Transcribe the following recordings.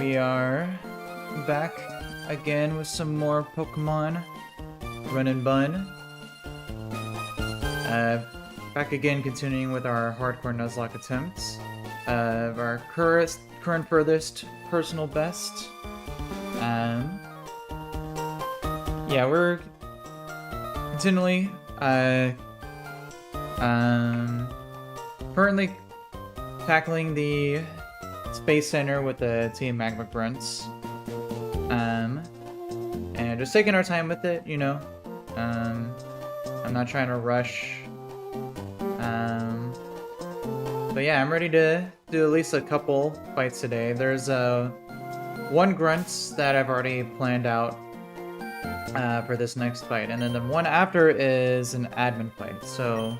we are back again with some more Pokemon Run&Bun. Back again, continuing with our hardcore Nuzlocke attempts. Our current furthest personal best. Yeah, we're continually currently tackling the Space Center with the Team Magma Grunts. And just taking our time with it, you know. I'm not trying to rush. But yeah, I'm ready to do at least a couple fights today. There's one Grunt that I've already planned out for this next fight, and then the one after is an admin fight. So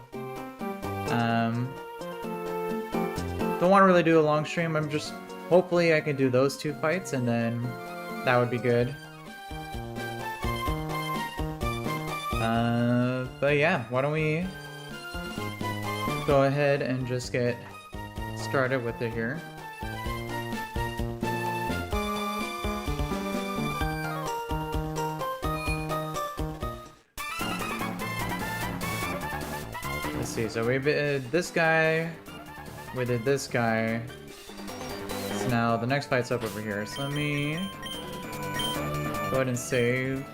don't want to really do a long stream. I'm just hopefully I can do those two fights, and then that would be good. But yeah, why don't we go ahead and just get started with it here. Let's see, so we did this guy, we did this guy, so now the next fight's up over here, so let me go ahead and save.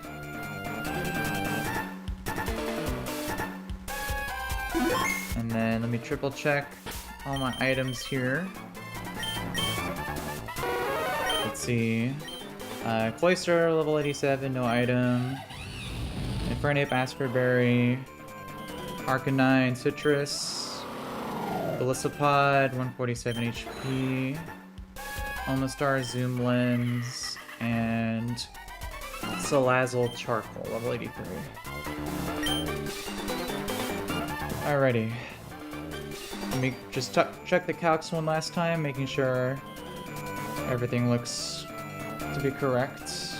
And then let me triple check all my items here. Let's see. Cloyster, level 87, no item. Infernape, Asperberry. Arcanine, Citrus. Belisapod, 147 HP. Almastar, Zoom Lens. And Salazzle Charcoal, level 83. Alrighty. Let me just check the calcs one last time, making sure everything looks to be correct.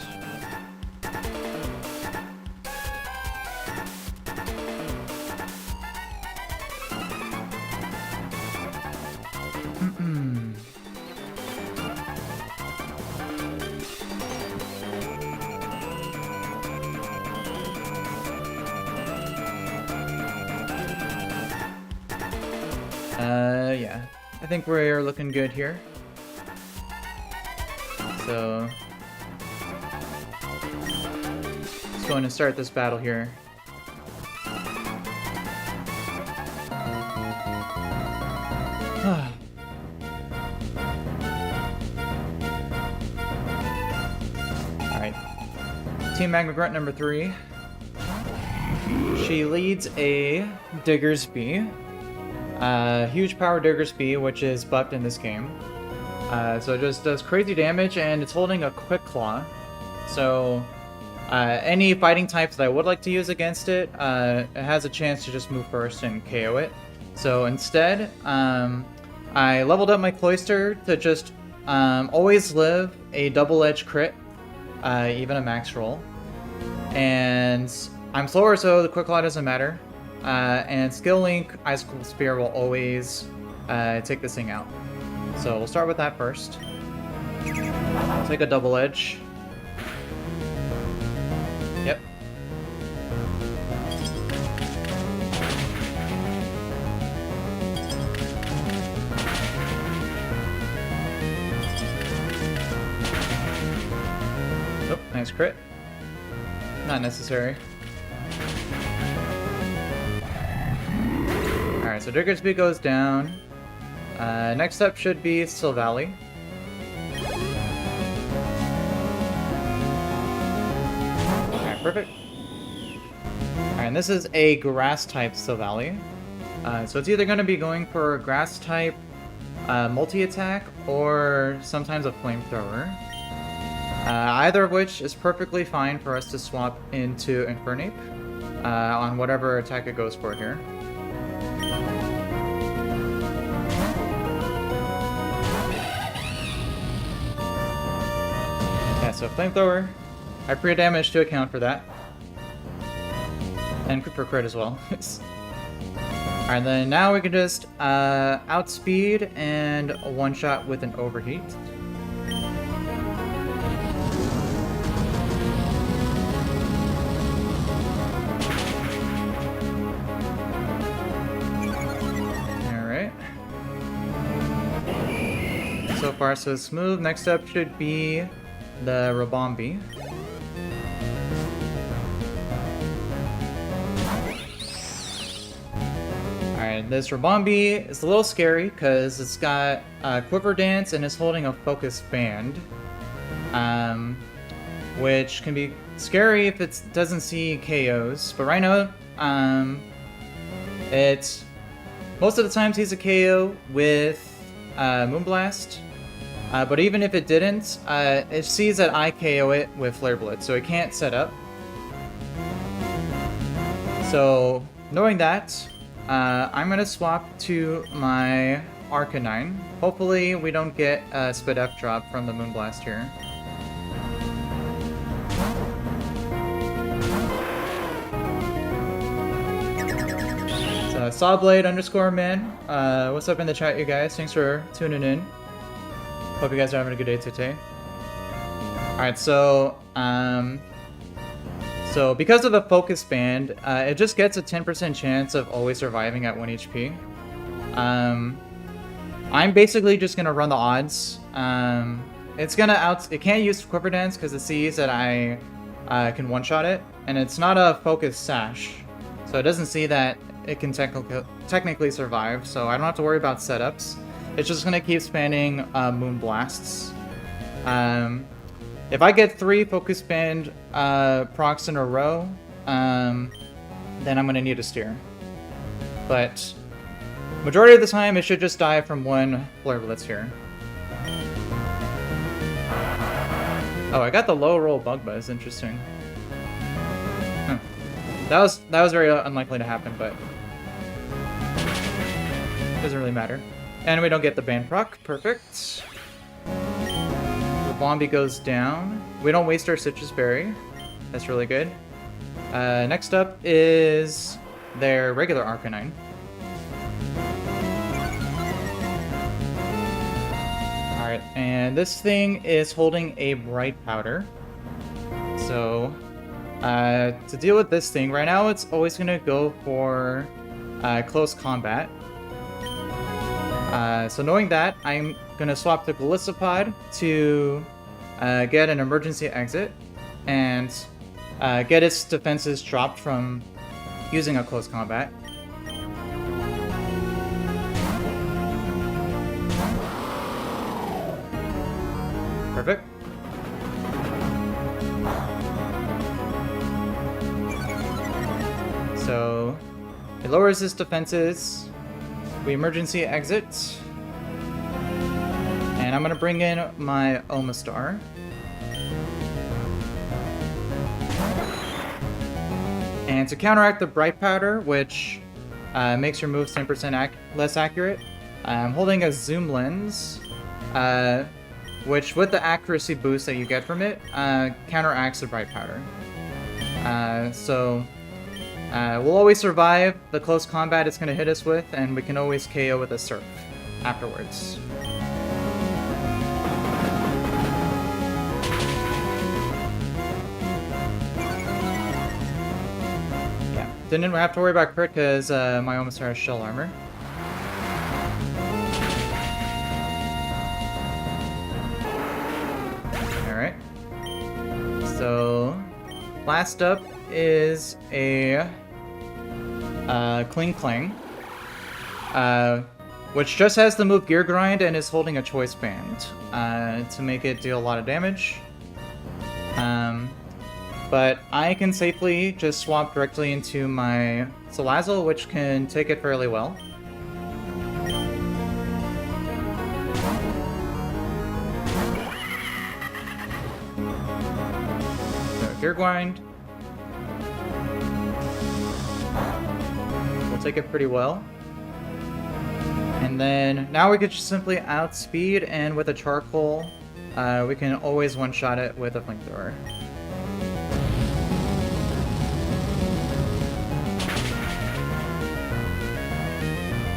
Yeah, I think we're looking good here. So, let's go in and start this battle here. Alright. Team Magma Grunt number 3. She leads a Diggersby. Huge power Diggersby, which is buffed in this game. So it just does crazy damage, and it's holding a Quick Claw. So any fighting types that I would like to use against it, it has a chance to just move first and KO it. So instead, I leveled up my Cloyster to just always live a double-edged crit, even a max roll. And I'm slower, so the Quick Claw doesn't matter. And Skill Link, Icicle Spear will always take this thing out. So we'll start with that first. Take a double edge. Yep. Oh, nice crit. Not necessary. Alright, so Diggersby goes down. Next up should be Silvally. Alright, perfect. Alright, and this is a grass-type Silvally. So it's either going to be going for a grass-type multi-attack or sometimes a flamethrower. Either of which is perfectly fine for us to swap into Infernape on whatever attack it goes for here. So Flamethrower, I pre-damage to account for that. And for crit as well. Alright, then now we can just outspeed and one-shot with an overheat. So far, so smooth. Next up should be the Run&Bun. Alright, this Run&Bun is a little scary because it's got Quiver Dance and is holding a focused band. Which can be scary if it doesn't see KOs. But right now, it's most of the times he's a KO with Moonblast. But even if it didn't, it sees that I KO it with Flare Blitz, so it can't set up. So knowing that, I'm gonna swap to my Arcanine. Hopefully we don't get a Spit F drop from the Moonblast here. Sawblade _man. What's up in the chat, you guys? Thanks for tuning in. Hope you guys are having a good day today. Alright, so because of the focus band, it just gets a 10% chance of always surviving at 1 HP. I'm basically just gonna run the odds. It can't use Quiver Dance because it sees that I can one-shot it, and it's not a focus sash, so it doesn't see that it can technically survive, so I don't have to worry about setups. It's just gonna keep spamming Moon Blasts. If I get 3 Focus Band procs in a row, then I'm gonna need a steer. But majority of the time, it should just die from 1 Flare Blitz here. Oh, I got the low roll Bug Buzz. Interesting. Huh. That was very unlikely to happen, but doesn't really matter. And we don't get the band proc. Perfect. The Bombi goes down. We don't waste our Citrus Berry. That's really good. Next up is their regular Arcanine. Alright, and this thing is holding a Bright Powder. So, to deal with this thing, right now it's always going to go for close combat. So knowing that, I'm going to swap the Golisopod to get an emergency exit and get its defenses dropped from using a close combat. Perfect. So it lowers its defenses. We emergency exit. And I'm gonna bring in my Omastar. And to counteract the Bright Powder, which makes your moves 10% less accurate, I'm holding a Zoom Lens, which with the accuracy boost that you get from it, counteracts the Bright Powder. We'll always survive the close combat it's going to hit us with, and we can always KO with a Surf afterwards. Yeah, didn't have to worry about crit because my Omastar has Shell Armor. Alright. So, last up is a Kling Kling, which just has the move Gear Grind and is holding a Choice Band to make it deal a lot of damage. But I can safely just swap directly into my Salazzle, which can take it fairly well. So, Gear Grind. Take it pretty well. And then now we could just simply outspeed, and with a Charcoal, we can always one-shot it with a Flamethrower.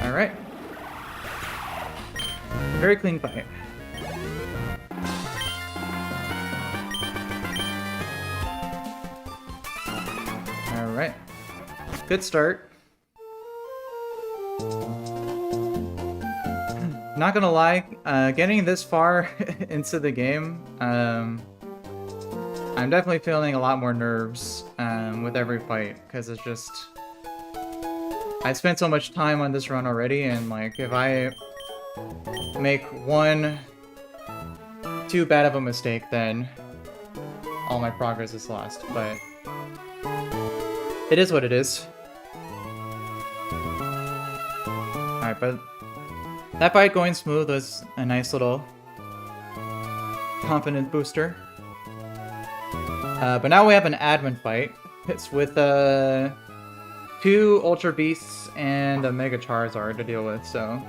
Alright. Very clean fight. Alright. Good start. not gonna lie, getting this far into the game, I'm definitely feeling a lot more nerves with every fight, because it's just... I spent so much time on this run already, and like, if I make one too bad of a mistake, then all my progress is lost, but it is what it is. Alright, but that fight going smooth was a nice little confidence booster. But now we have an admin fight. It's with 2 Ultra Beasts and a Mega Charizard to deal with, so...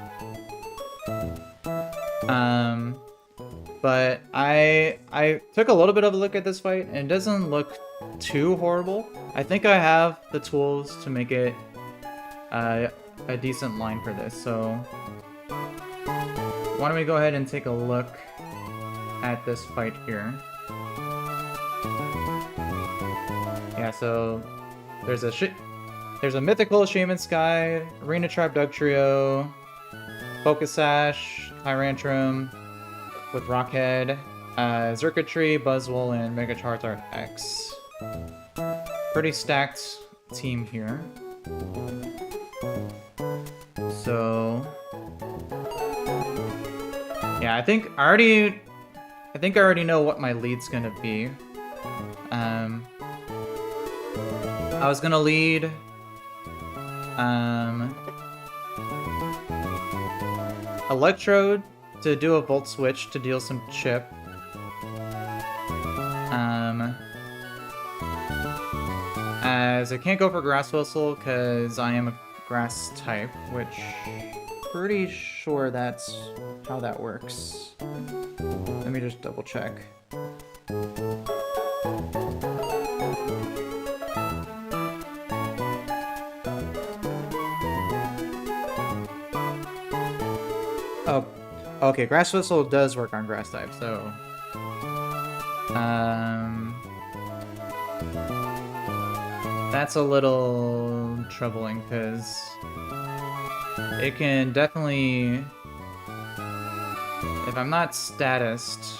But I took a little bit of a look at this fight, and it doesn't look too horrible. I think I have the tools to make it a decent line for this, so... Why don't we go ahead and take a look at this fight here. Yeah, so there's a mythical Shaman Sky, Arena Trap Dugtrio, Focus Sash, Tyrantrum with Rockhead, Xurkitree, Buzzwole, and Mega Charizard X. Pretty stacked team here. So yeah, I think I already know what my lead's gonna be. I was gonna lead Electrode to do a Volt Switch to deal some chip. As I can't go for Grass Whistle because I am a grass type, which pretty sure that's how that works. Let me just double check. Oh, okay, Grass Whistle does work on grass type, so... That's a little troubling, because it can definitely... If I'm not statused,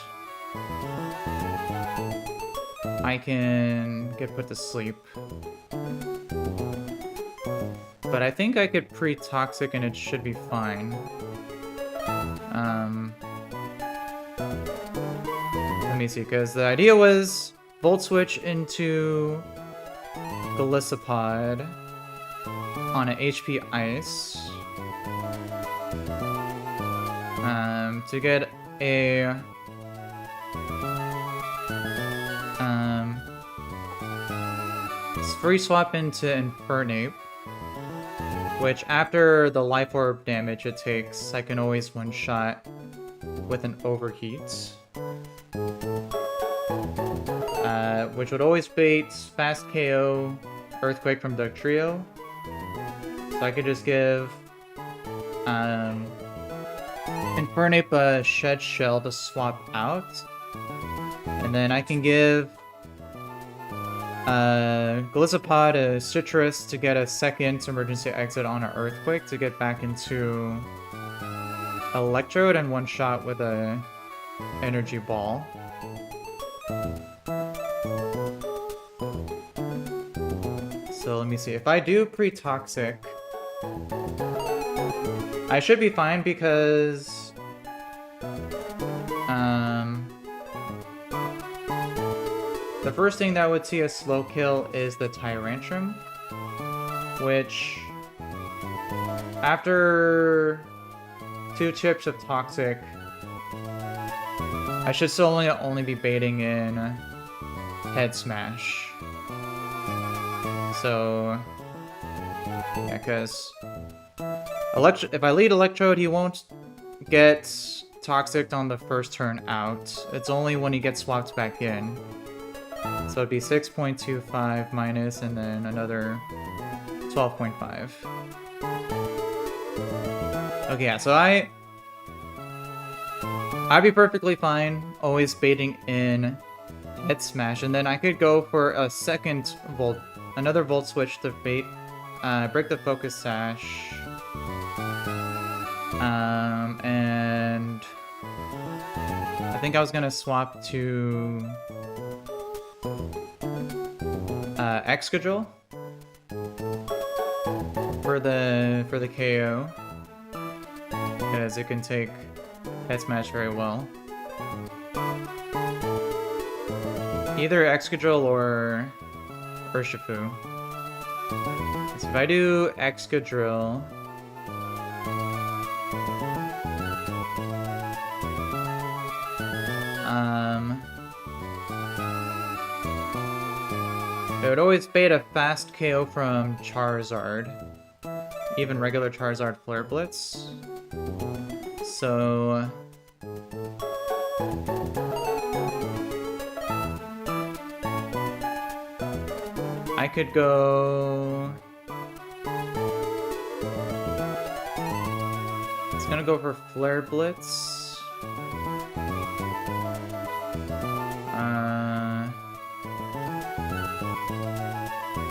I can get put to sleep. But I think I could pre-toxic and it should be fine. Let me see, because the idea was Volt Switch into Golisopod on an HP Ice. To get a free swap into Infernape, which after the Life Orb damage it takes, I can always one-shot with an Overheat. Which would always bait Fast KO Earthquake from Dugtrio. So I could just give Infernape a Shed Shell to swap out. And then I can give Golisopod a Citrus to get a second emergency exit on an Earthquake to get back into Electrode and one shot with a Energy Ball. So let me see, if I do pre-toxic, I should be fine because the first thing that would see a slow kill is the Tyrantrum, which after 2 chips of toxic, I should still only be baiting in Head Smash. So yeah, because if I lead Electrode, he won't get toxic on the first turn out. It's only when he gets swapped back in. So it'd be 6.25 minus and then another 12.5. Okay, yeah, so I'd be perfectly fine always baiting in Head Smash, and then I could go for a second another Volt Switch to bait, break the Focus Sash, and I think I was gonna swap to Excadrill for the KO, because it can take Pet Smash very well. Either Excadrill or Urshifu. So if I do Excadrill, it would always bait a fast KO from Charizard, even regular Charizard Flare Blitz. So I could go. It's gonna go for Flare Blitz.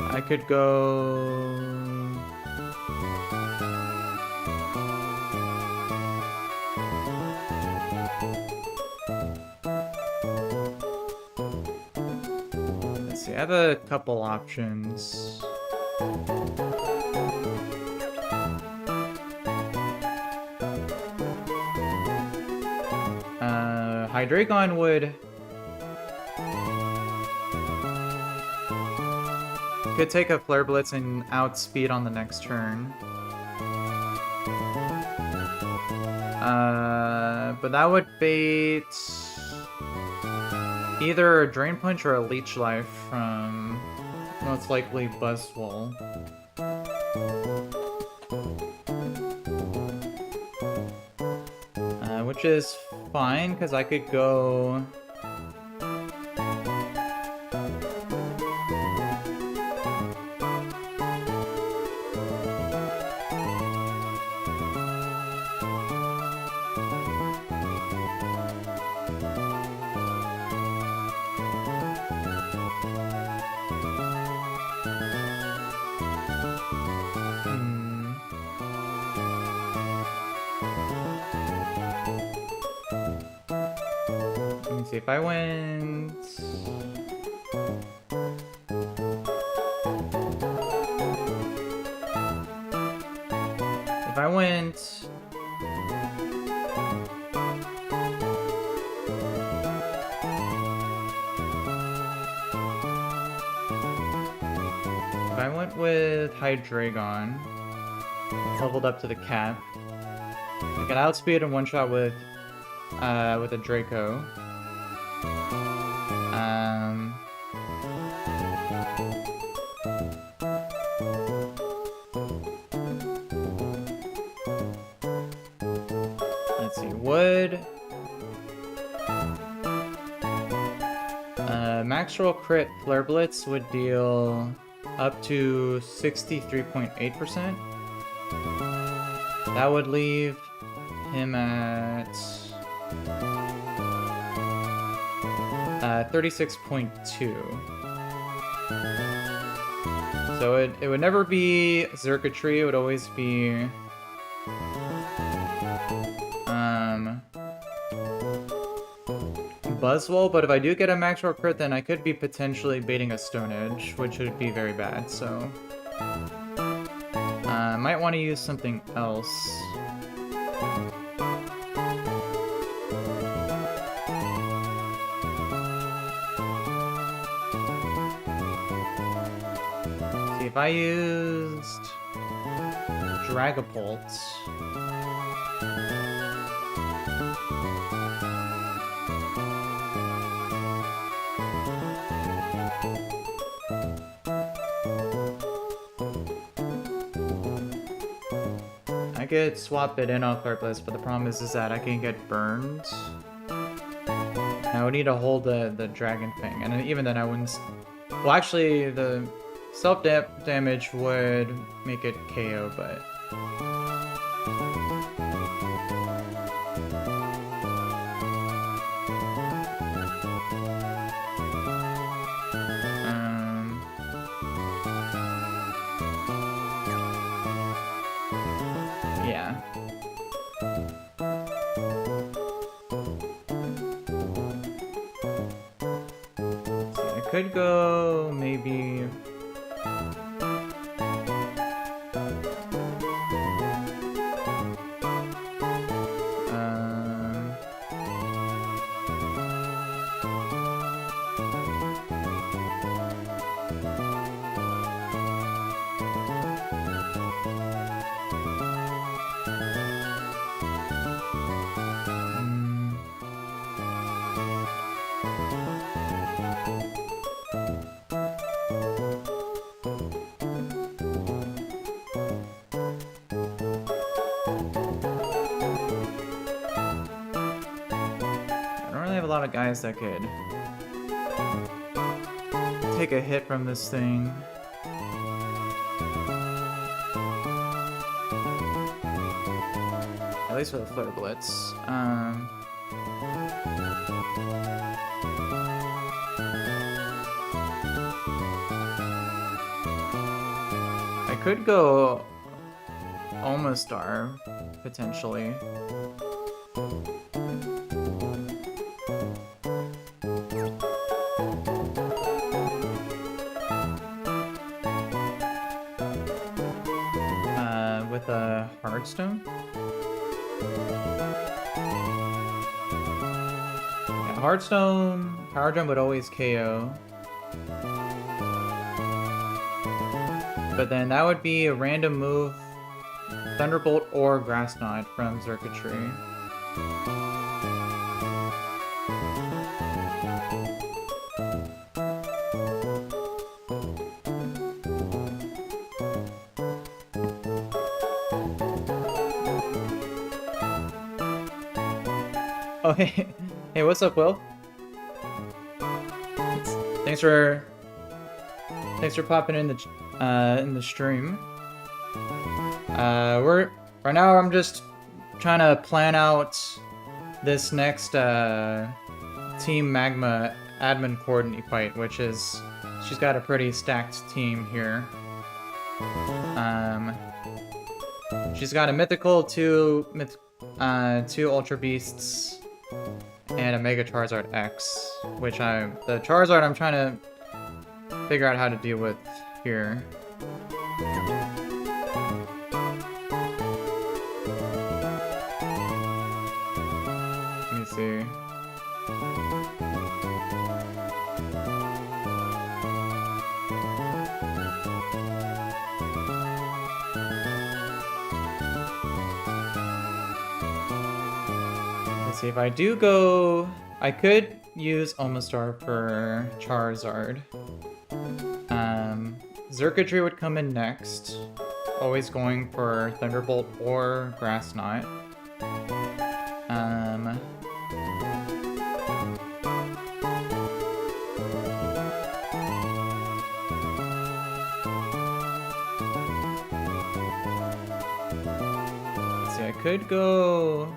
I could go. Let's see, I have a couple options. Hydreigon would. Could take a Flare Blitz and outspeed on the next turn. But that would bait either a Drain Punch or a Leech Life from most likely Buzzwole. Which is fine, because I could go. If I went. If I went. If I went with Hydreigon, leveled up to the cap, I can outspeed and one shot with a Draco. Let's see, would Max Roll Crit Flare Blitz would deal up to 63.8%. That would leave him at 36.2. So it would never be Xurkitree, it would always be Buzzwole, but if I do get a Max Roll Crit, then I could be potentially baiting a Stone Edge, which would be very bad, so I might want to use something else. See, if I used Dragapult, I could swap it in off Flare Blitz, but the problem is that I can get burned. I would need to hold the Dragon Fang, and even then I wouldn't. Well, actually, the self-damage would make it KO, but. Yeah. could go maybe... a lot of guys that could take a hit from this thing. At least for the Flare Blitz. I could go Omastar, potentially. With a Heartstone? Yeah, Heartstone, Power Gem would always KO. But then that would be a random move, Thunderbolt or Grass Knot from Circuitry. Oh, hey, hey, what's up, Will? Thanks for popping in the stream. Right now I'm just trying to plan out this next Team Magma admin coordinate fight, which is she's got a pretty stacked team here. She's got a mythical, two Ultra Beasts, and a Mega Charizard X, which the Charizard I'm trying to figure out how to deal with here. Let me see. Let's see, if I do go... I could use Omastar for Charizard. Circuitry would come in next. Always going for Thunderbolt or Grass Knot. Let's see, I could go...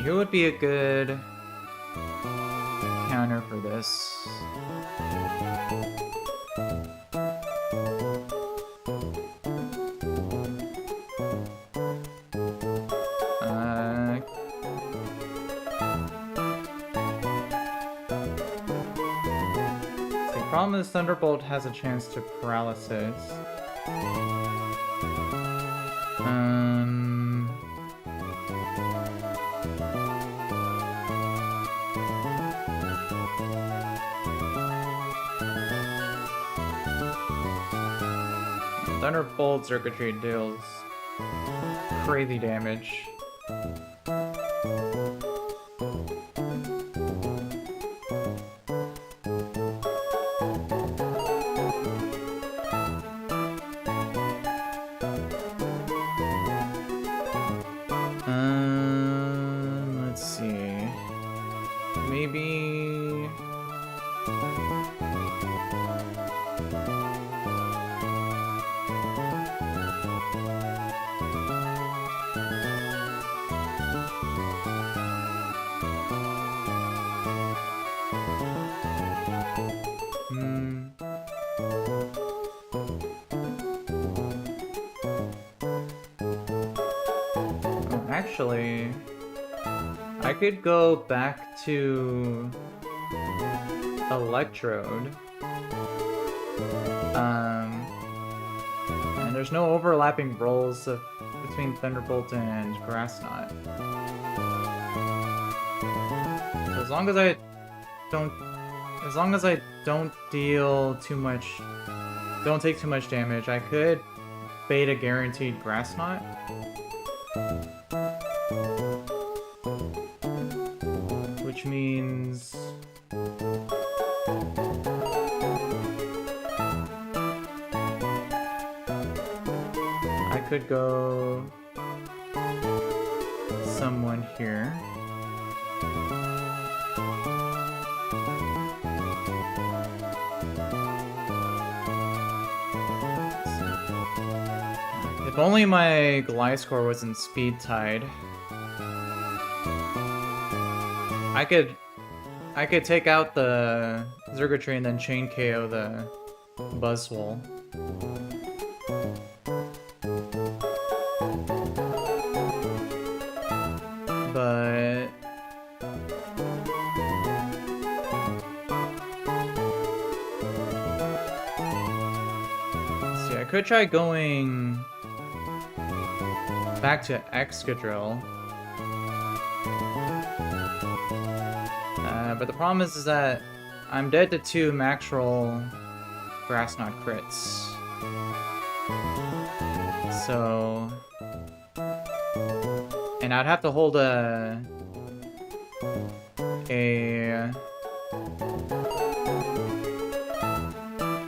Who would be a good counter for this? The problem is Thunderbolt has a chance to paralysis. Thunderbolt Circuitry deals crazy damage. Oh, actually, I could go back to Electrode. And there's no overlapping rolls between Thunderbolt and Grass Knot. So as long as I don't deal too much, don't take too much damage, I could bait a guaranteed Grass Knot. Which means I could go someone here. If only my Gliscor wasn't speed tied. I could take out the Zergotree and then chain KO the Buzzwole. But see, I could try going back to Excadrill. But the problem is that I'm dead to 2 max roll Grass Knot crits. So, and I'd have to hold a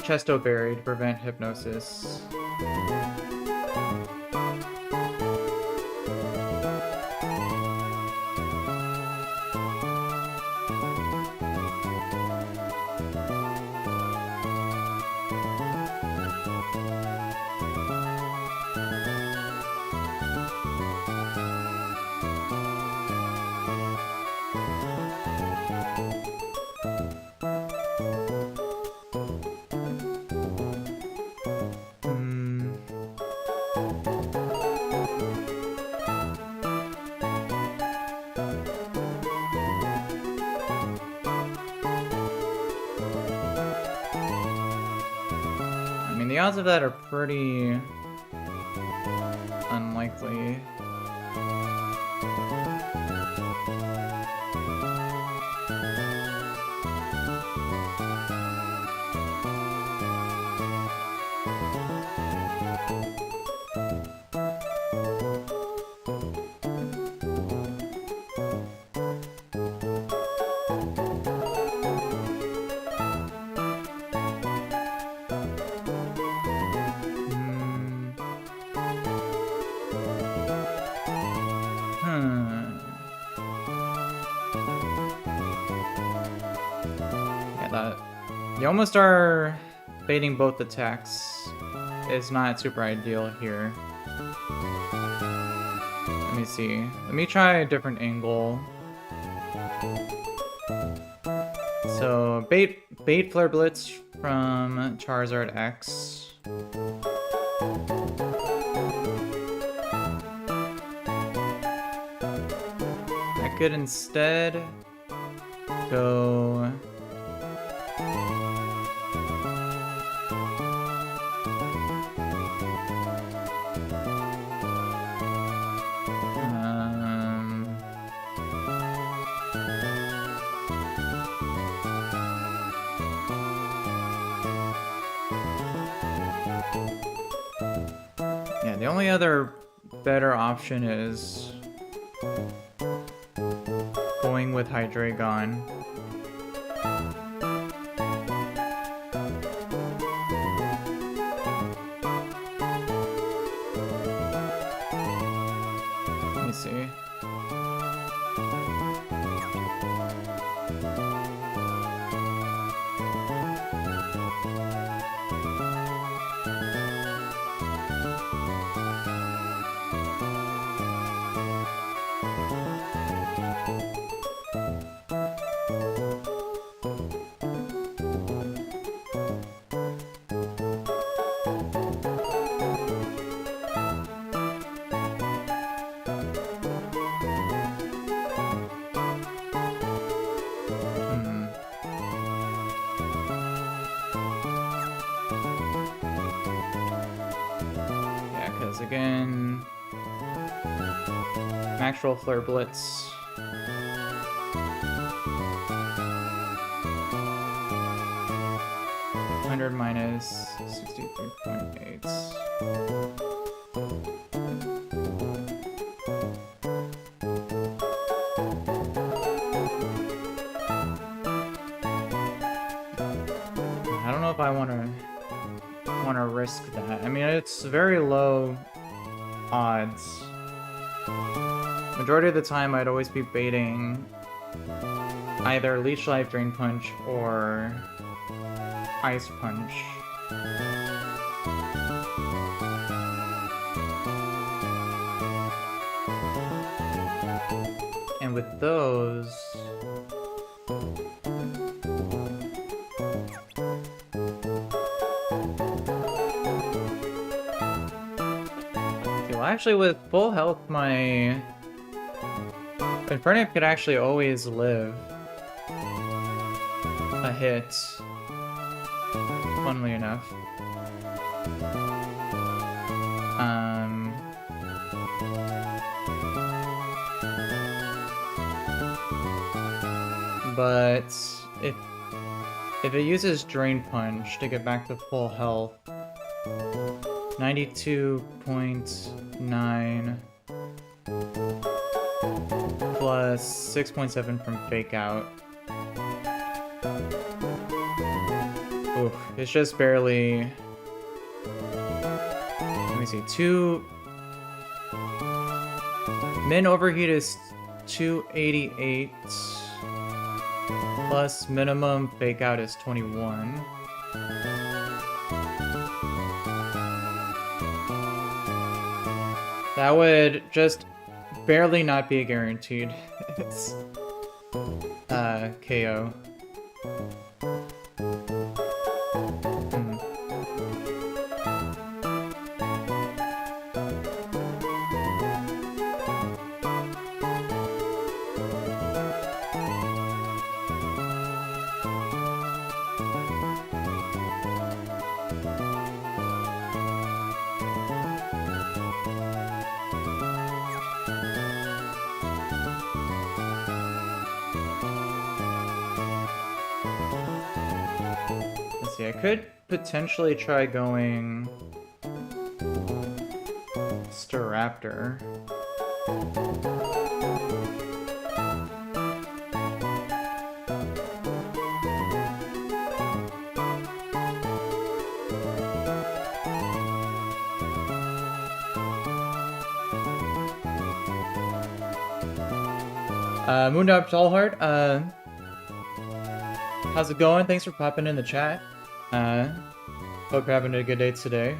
Chesto Berry to prevent Hypnosis. The odds of that are pretty unlikely. You almost are baiting both attacks. It's not super ideal here. Let me see. Let me try a different angle. So bait Flare Blitz from Charizard X. I could instead go the only other better option is going with Hydreigon. Let me see. those again. Max roll Flare Blitz. $100 minus 63.8. I don't know if I want to risk that. I mean, it's very low odds. Majority of the time, I'd always be baiting either Leech Life, Drain Punch, or Ice Punch. And with those... Well, actually, with full health, my Infernape could actually always live a hit, funnily enough. But if it uses Drain Punch to get back to full health, 92.9 plus 6.7 from Fake Out. Oof, it's just barely... Let me see, min overheat is 288, plus minimum Fake Out is 21. That would just barely not be a guaranteed. It's KO. I could potentially try going Staraptor. Moondog Tallheart, how's it going? Thanks for popping in the chat. Hope you're having a good day today.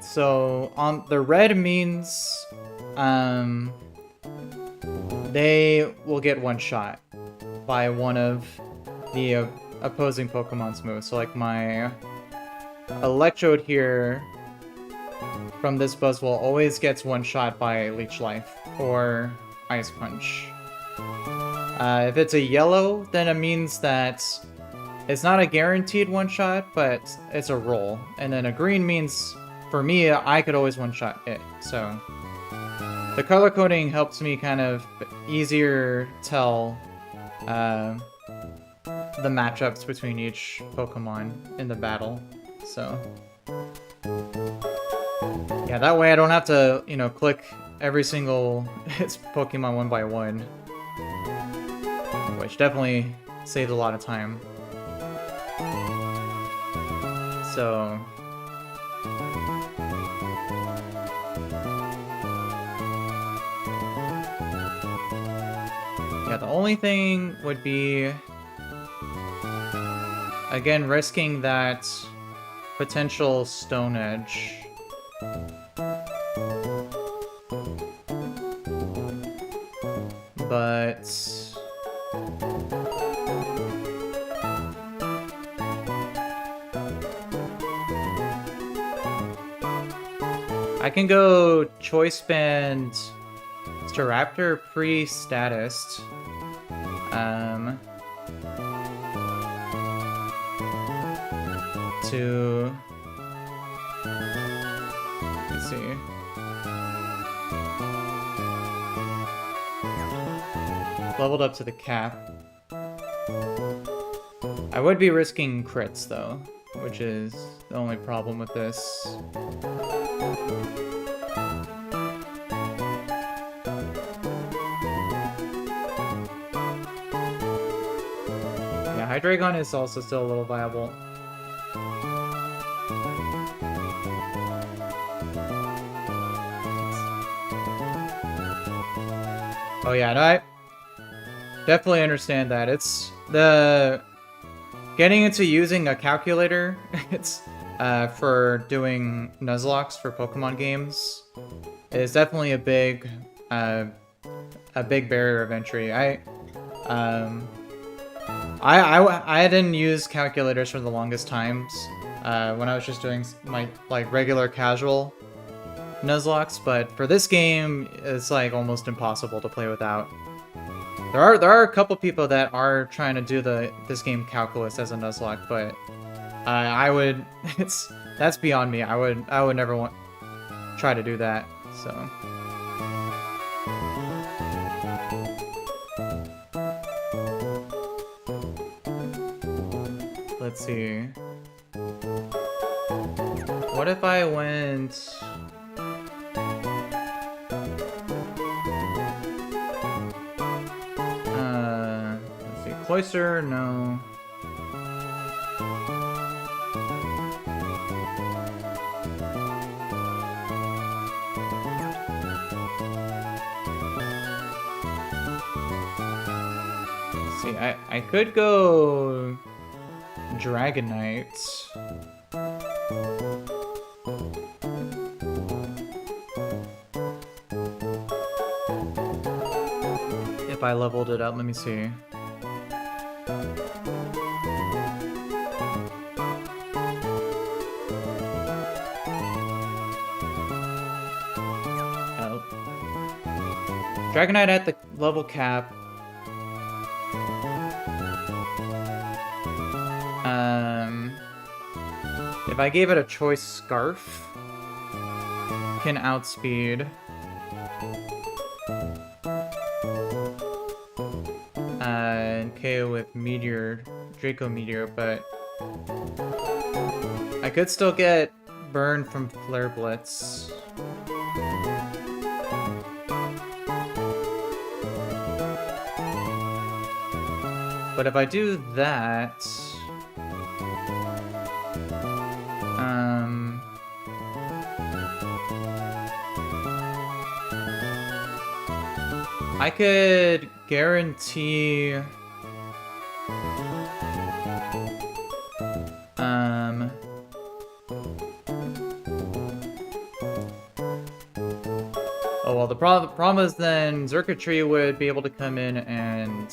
So on the red means they will get one shot by one of the opposing Pokemon's moves. So like my Electrode here from this Buzzwole always gets one shot by Leech Life or Ice Punch. If it's a yellow, then it means that it's not a guaranteed one-shot, but it's a roll. And then a green means, for me, I could always one-shot it. So the color coding helps me kind of easier tell the matchups between each Pokemon in the battle. So yeah, that way I don't have to, you know, click every single Pokemon one by one. Which definitely saved a lot of time. So... yeah, the only thing would be... again, risking that potential Stone Edge. But... I can go Choice Band Staraptor pre-status. To Let's see. Leveled up to the cap. I would be risking crits though, which is the only problem with this. Yeah, Hydreigon is also still a little viable. Oh yeah, no, I definitely understand that. It's the getting into using a calculator. It's for doing Nuzlocks for Pokemon games is definitely a big barrier of entry. I didn't use calculators for the longest times when I was just doing my like regular casual Nuzlocks, but for this game, it's like almost impossible to play without. There are a couple people that are trying to do this game calculus as a Nuzlocke, but I would that's beyond me. I would never try to do that. So let's see. What if I went? Cloister, no. Let's see, I could go Dragonite. If I leveled it up, let me see. Dragonite at the level cap. If I gave it a choice Scarf, can outspeed. And KO with Meteor, Draco Meteor, but I could still get burned from Flare Blitz. But if I do that, I could guarantee oh well, the problem is then Circuitry would be able to come in and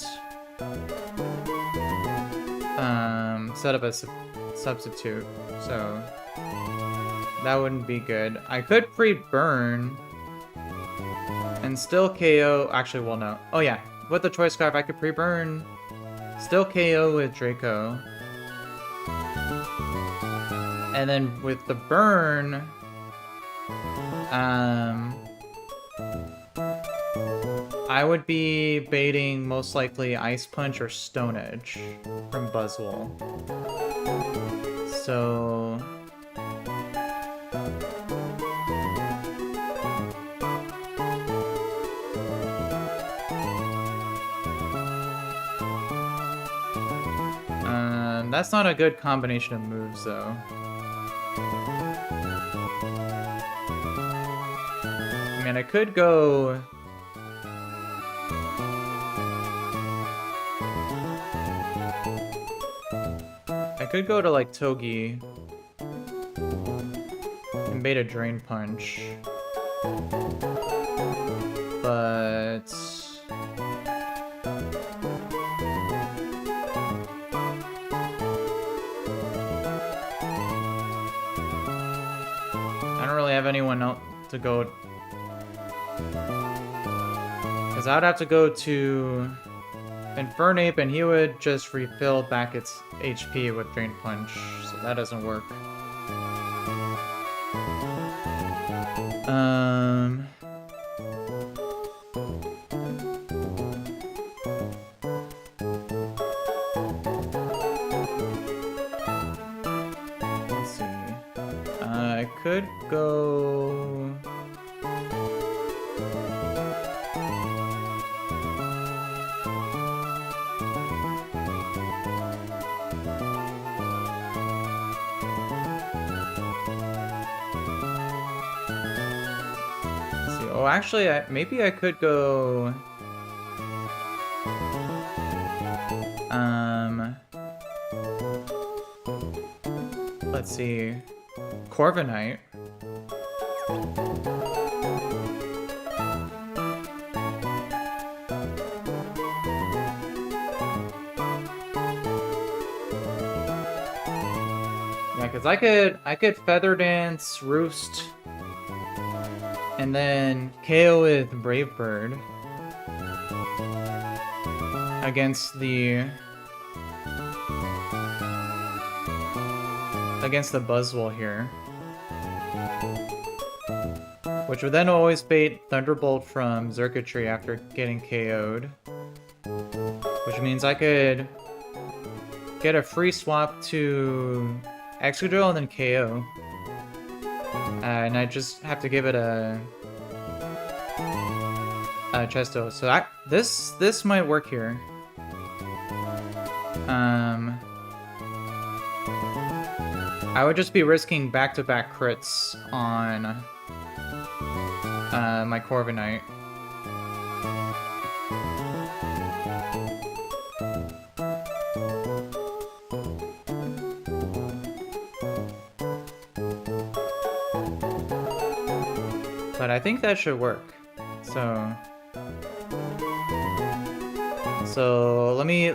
set up a substitute, so that wouldn't be good. I could pre-burn and still KO. Actually, well, no. Oh yeah, with the Choice Scarf, I could pre-burn, still KO with Draco, and then with the burn, I would be baiting most likely Ice Punch or Stone Edge from Buzzwole. So that's not a good combination of moves, though. I mean, I could go... I could go to, like, Togi and bait a Drain Punch. But... I don't really have anyone else to go... Because I would have to go to Infernape, and he would just refill back its HP with Drain Punch, so that doesn't work. Let's see. I could go... Oh, actually, maybe I could go... Let's see... Corviknight. Yeah, because I could Feather Dance, Roost... And then KO with Brave Bird against the Buzzwole here, which would then always bait Thunderbolt from Circuitry after getting KO'd, which means I could get a free swap to Excadrill and then KO. And I just have to give it a Chesto. So this might work here. I would just be risking back-to-back crits on my Corviknight. But I think that should work. So let me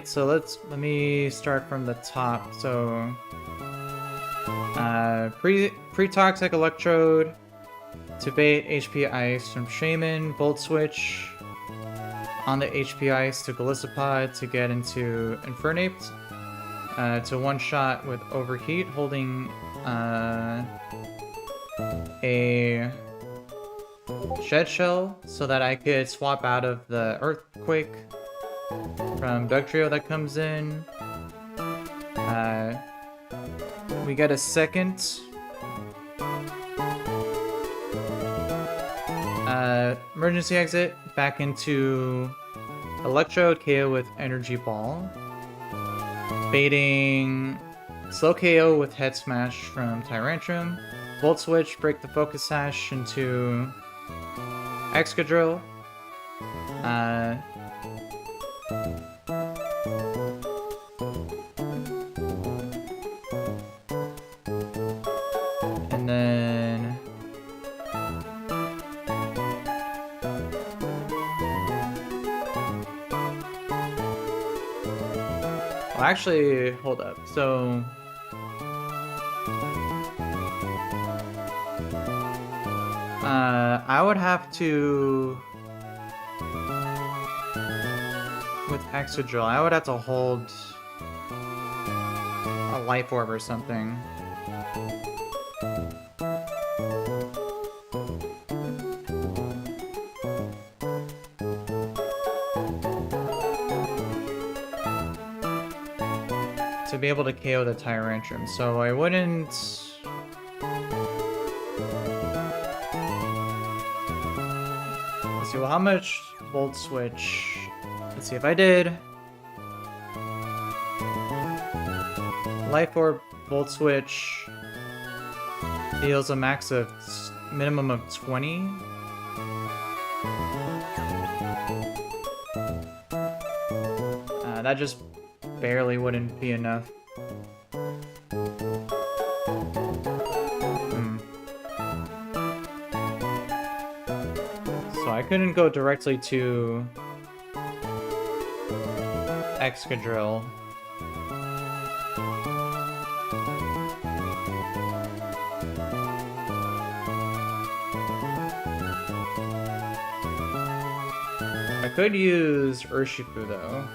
start from the top. So pre-toxic Electrode to bait HP Ice from Shaman, Volt Switch on the HP Ice to Golisopod to get into Infernape, to one-shot with Overheat, holding a Shed Shell so that I could swap out of the Earthquake from Dugtrio that comes in. We get a second emergency exit back into Electrode, KO with Energy Ball, baiting slow KO with Head Smash from Tyrantrum, Volt Switch, break the Focus Sash into Excadrill, and then well, actually, hold up. So I would have to, with Excadrill, I would have to hold a Life Orb or something. To be able to KO the Tyrantrum, so I wouldn't... Let's see, well, how much Volt Switch? Let's see, if I did Life Orb, Volt Switch deals a max of minimum of 20. That just barely wouldn't be enough. So I couldn't go directly to Excadrill. I could use Urshifu though.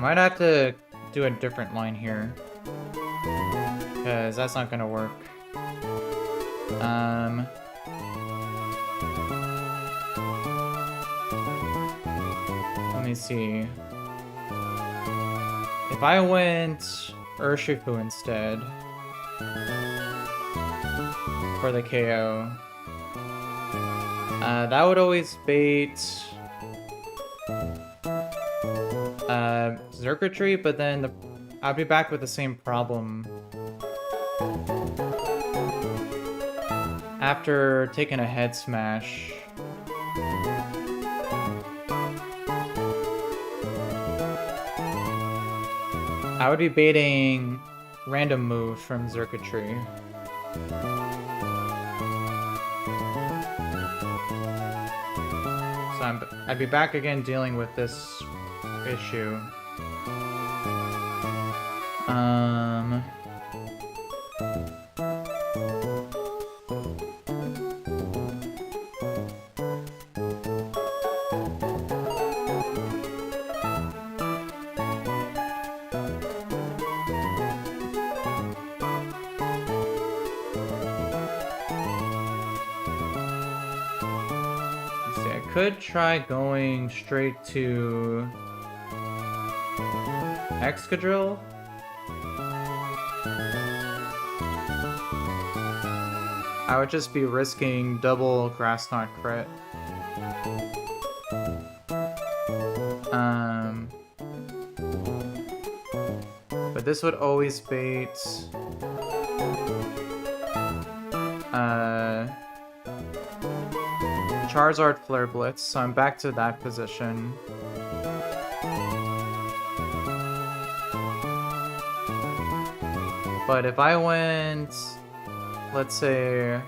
might have to do a different line here. Because that's not gonna work. Let me see. If I went Urshifu instead for the KO, that would always bait Circuitry, but then I'd be back with the same problem after taking a head smash. I would be baiting random moves from Circuitry. So I'd be back again dealing with this issue. Could try going straight to Excadrill. I would just be risking double Grass Knot crit. But this would always bait Charizard Flare Blitz, so I'm back to that position. But if I went, let's say,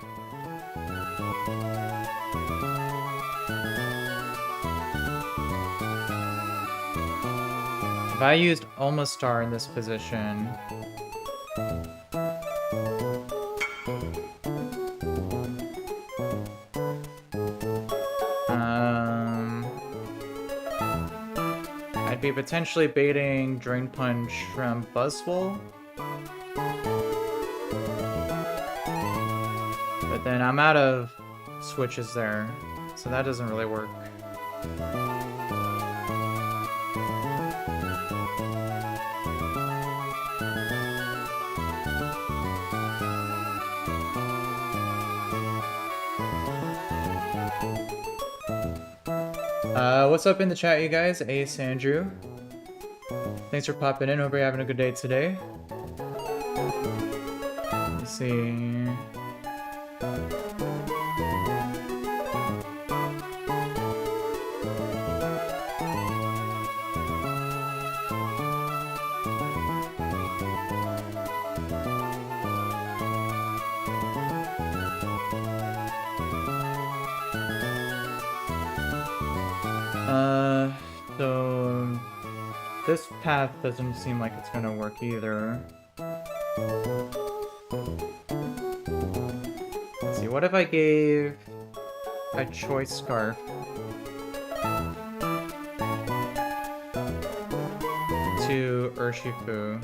if I used Omastar in this position, I'd be potentially baiting Drain Punch from Buzzwole. But then I'm out of switches there, so that doesn't really work. What's up in the chat, you guys? Ace Andrew. Thanks for popping in. Hope you're having a good day today. Let's see. So this path doesn't seem like it's gonna work either. Let's see, what if I gave a Choice Scarf to Urshifu?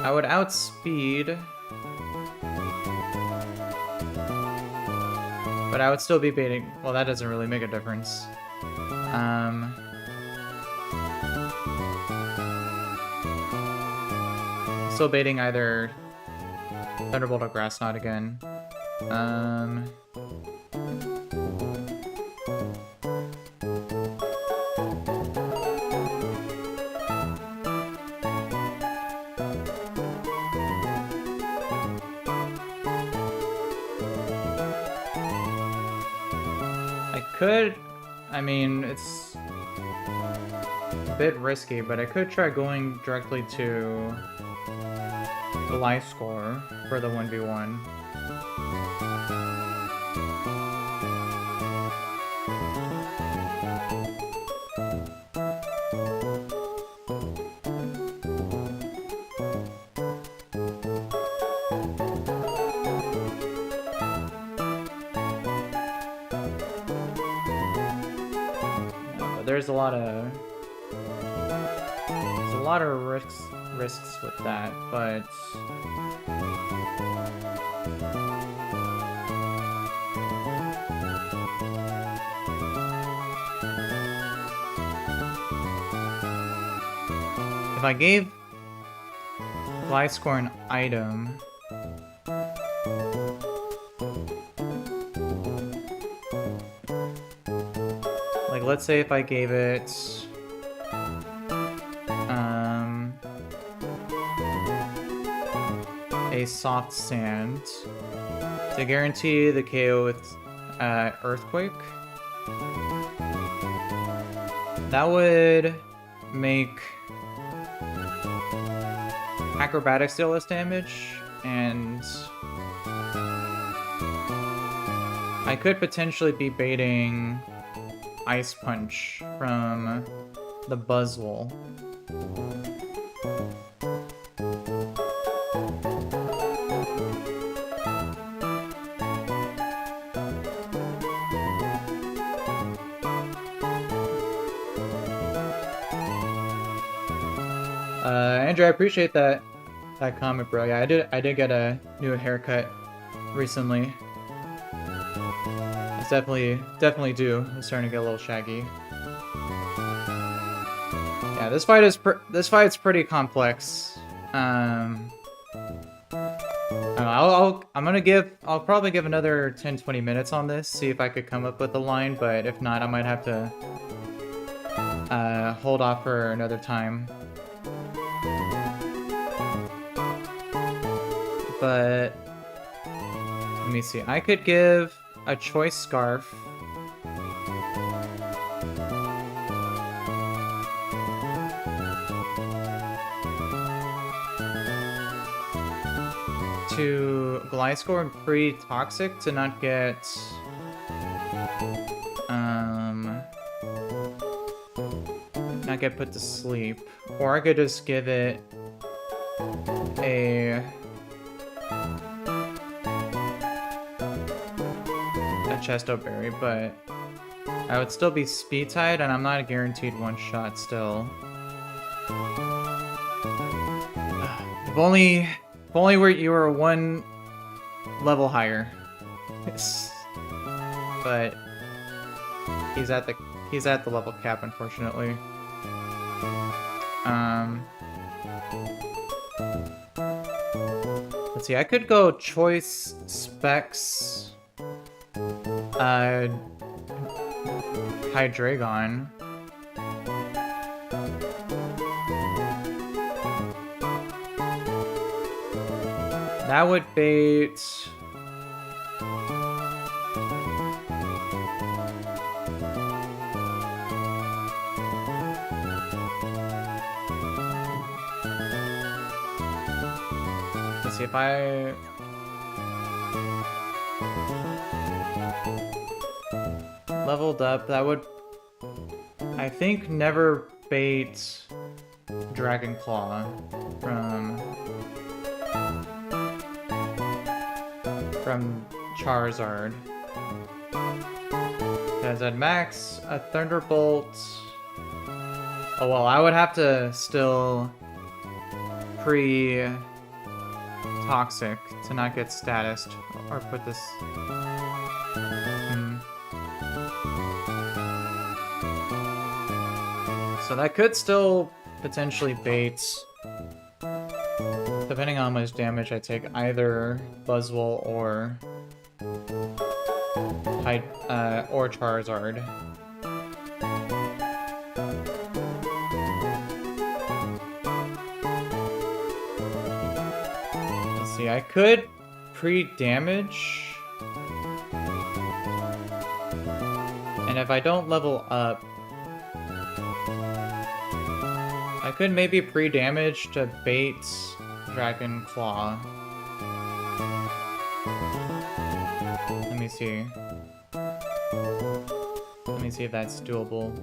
I would outspeed, but I would still be baiting. Well, that doesn't really make a difference. Still baiting either Thunderbolt or Grass Knot again. I mean, it's a bit risky, but I could try going directly to the life score for the 1v1. there's a lot of risks with that, but if I gave Gliscor an item, like let's say if I gave it a soft sand to guarantee the KO with Earthquake, that would make Acrobatics deal less damage, and I could potentially be baiting Ice Punch from the Buzzwole. Andrew, I appreciate that comment, bro. Yeah, I did get a new haircut recently. It's definitely due. It's starting to get a little shaggy. Yeah, this fight's pretty complex. I'll probably give another 10-20 minutes on this, see if I could come up with a line, but if not, I might have to hold off for another time. But let me see. I could give a choice scarf. To Gliscor and pre-toxic to not get put to sleep. Or I could just give it a Chesto Berry, but I would still be speed tied, and I'm not a guaranteed one shot still. If only you were one level higher. But he's at the level cap, unfortunately. Let's see. I could go choice specs. Hydreigon. That would bait let's see if I leveled up, that would, I think, never bait Dragon Claw from Charizard. Because I'd max a Thunderbolt. Oh well, I would have to still pre-toxic to not get statused or put this. So that could still potentially bait, depending on how much damage I take, either Buzzwole or Charizard. Let's see, I could pre-damage, and if I don't level up, I could maybe pre-damage to bait Dragon Claw. Let me see. Let me see if that's doable.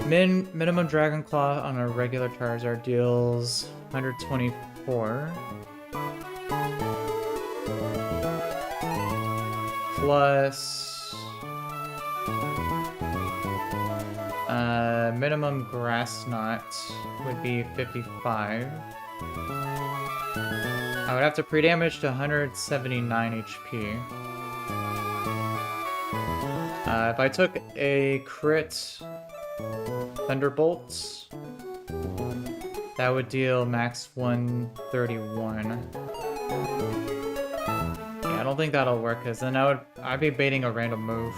Minimum Dragon Claw on a regular Charizard deals 124. plus minimum grass knot would be 55. I would have to pre-damage to 179 HP. If I took a crit Thunderbolts, that would deal max 131. Yeah, I don't think that'll work, because then I'd be baiting a random move.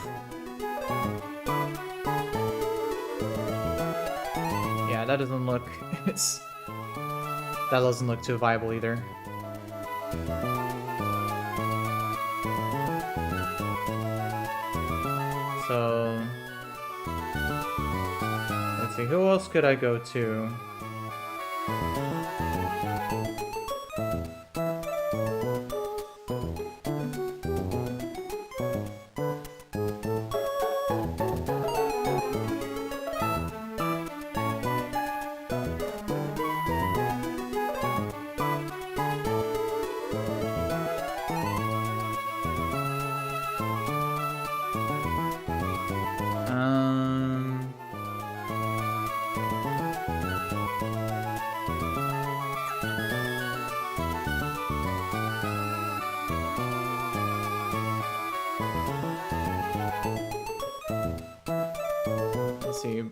Yeah, that doesn't look that doesn't look too viable either. So let's see, who else could I go to?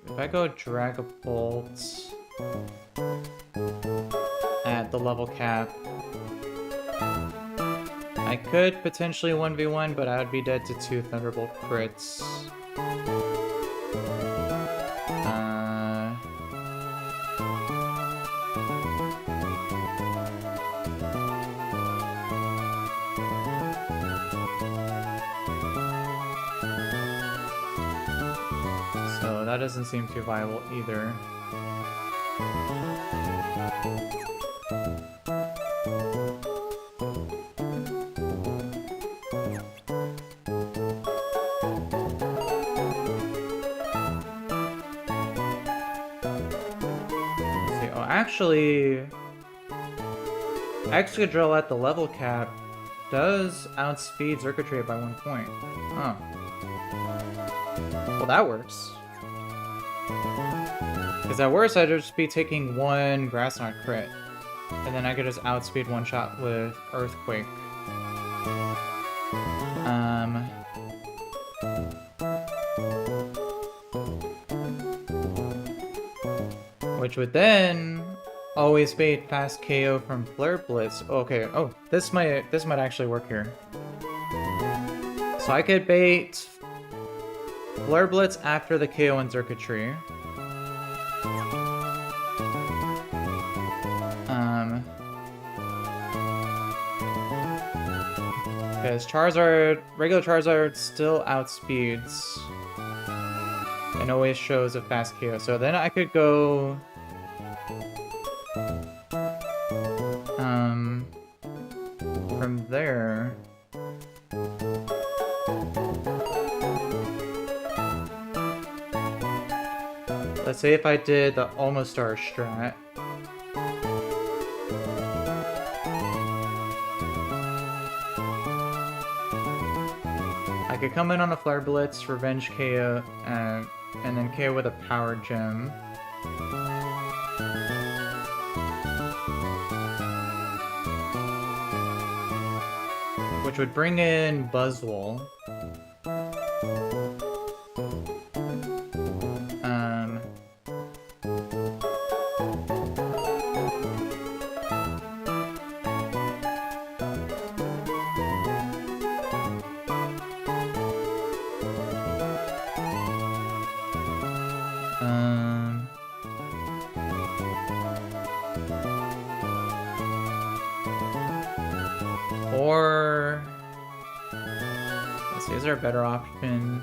If I go Dragapult at the level cap, I could potentially 1v1, but I would be dead to 2 Thunderbolt crits. That doesn't seem too viable either. Let's see. Oh, actually, Excadrill at the level cap does outspeed Circuitry by 1 point. Oh. Well, that works. Because at worst, I'd just be taking 1 Grass Knot crit. And then I could just outspeed one shot with Earthquake. Which would then always bait fast KO from Flare Blitz. Okay, oh, this might actually work here. So I could bait Flare Blitz after the KO and Circuitry. Because regular Charizard still outspeeds and always shows a fast KO. So then I could go from there. Let's say if I did the Almost Star strat. I could come in on a Flare Blitz, Revenge KO, and then KO with a Power Gem. Which would bring in Buzzwole. Or let's see, is there a better option?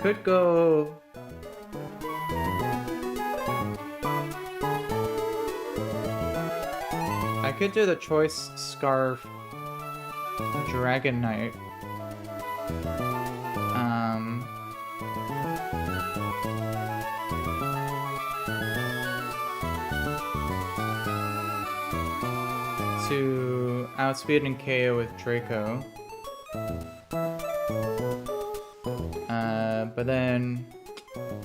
could go... I could do the Choice Scarf Dragon Knight. To outspeed and KO with Draco. But then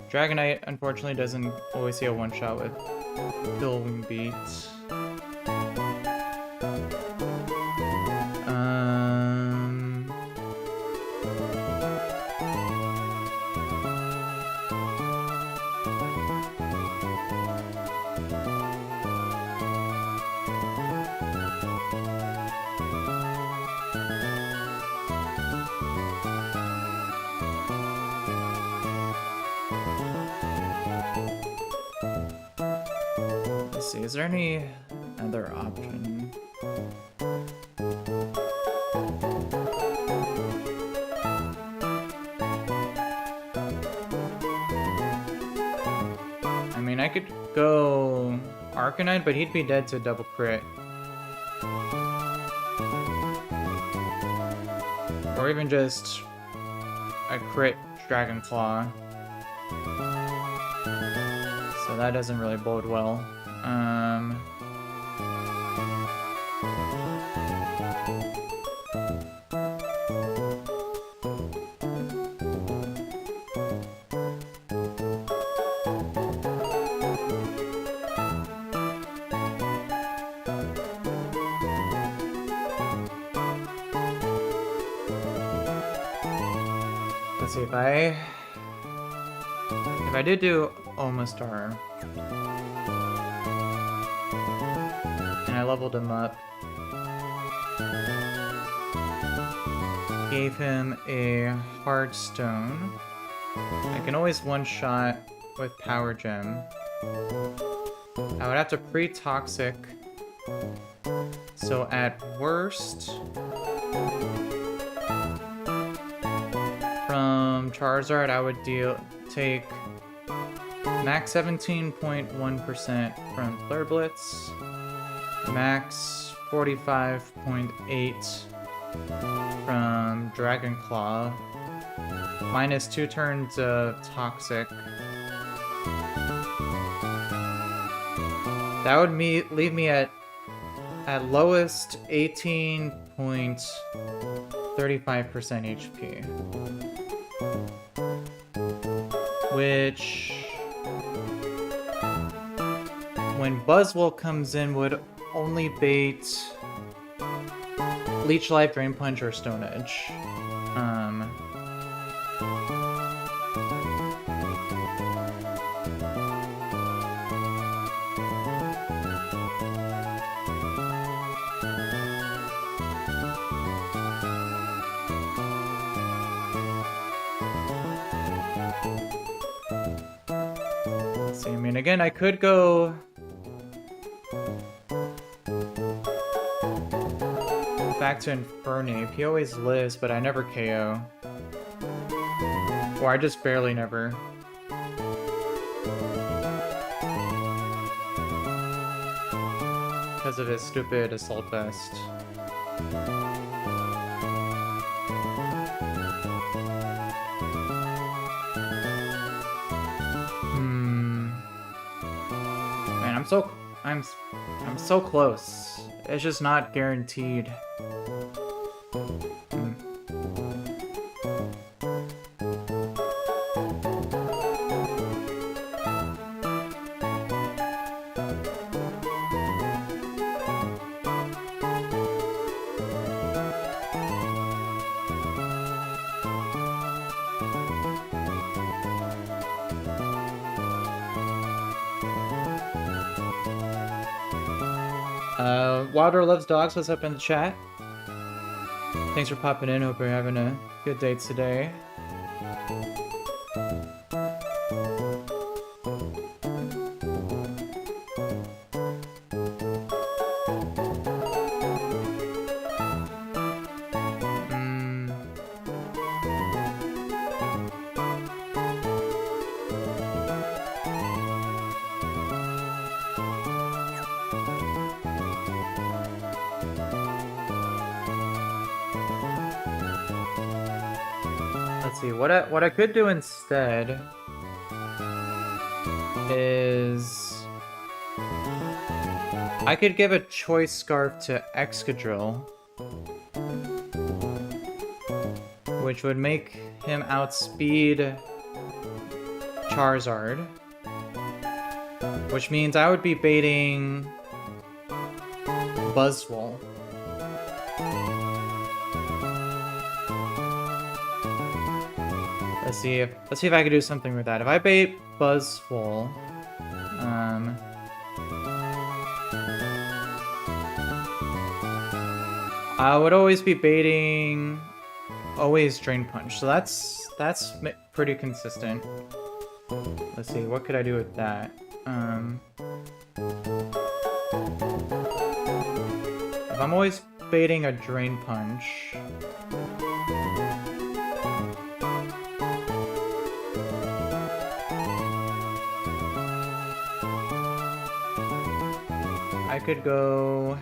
Dragonite unfortunately doesn't always see a one-shot with Killing Beat. Let's see, is there any other option? I mean, I could go Arcanine, but he'd be dead to double crit. Or even just a crit Dragon Claw. So that doesn't really bode well. Let's see, if I did do Omastar, and I leveled him up, gave him a Hard Stone, I can always one-shot with Power Gem. I would have to pre-Toxic, so at worst, from Charizard I would take max 17.1% from Flare Blitz, max 45.8 from Dragon Claw, minus 2 turns of Toxic. That would leave me at lowest 18.35% HP. Which, when Buzzwole comes in, would only bait Leech Life, Drain Punch, or Stone Edge. Let's see, I mean, again, I could go back to Infernape. He always lives, but I never KO. Or I just barely never. Because of his stupid Assault Vest. Man, I'm so close. It's just not guaranteed. Wilder Loves Dogs, what's up in the chat? Thanks for popping in. Hope you're having a good day today. Let's see, what I could do instead is I could give a choice scarf to Excadrill, which would make him outspeed Charizard, which means I would be baiting Buzzwole. Let's see if I can do something with that. If I bait Buzzwole, I would always be baiting Drain Punch. So that's pretty consistent. Let's see, what could I do with that? If I'm always baiting a Drain Punch, I could go...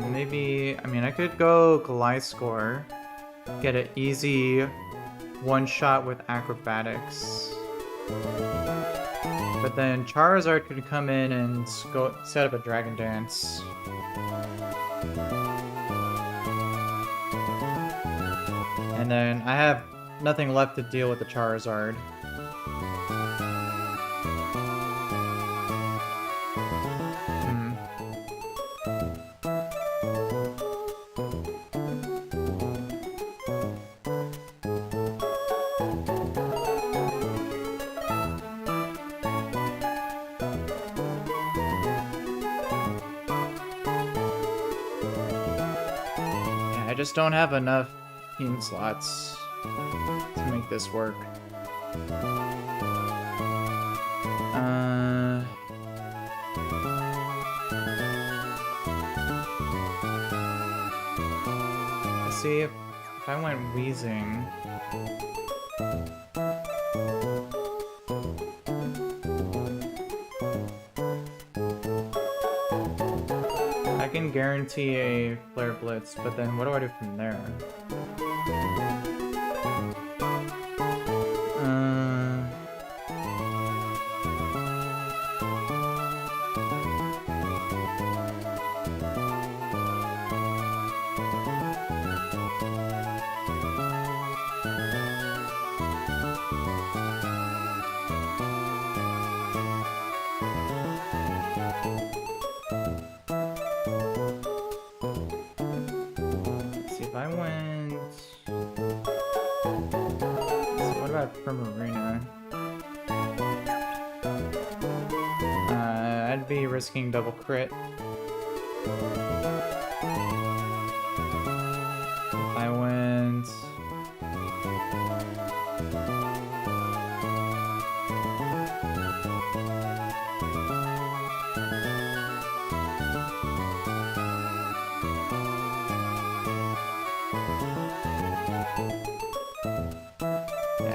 maybe... I mean, I could go Gliscor, get an easy one-shot with Acrobatics. But then Charizard could come in and go set up a Dragon Dance. And then I have nothing left to deal with the Charizard. I just don't have enough team slots to make this work. Let's see if I went Wheezing. I can guarantee a Flare Blitz, but then what do I do from there? Primarina. I'd be risking double crit. If I went...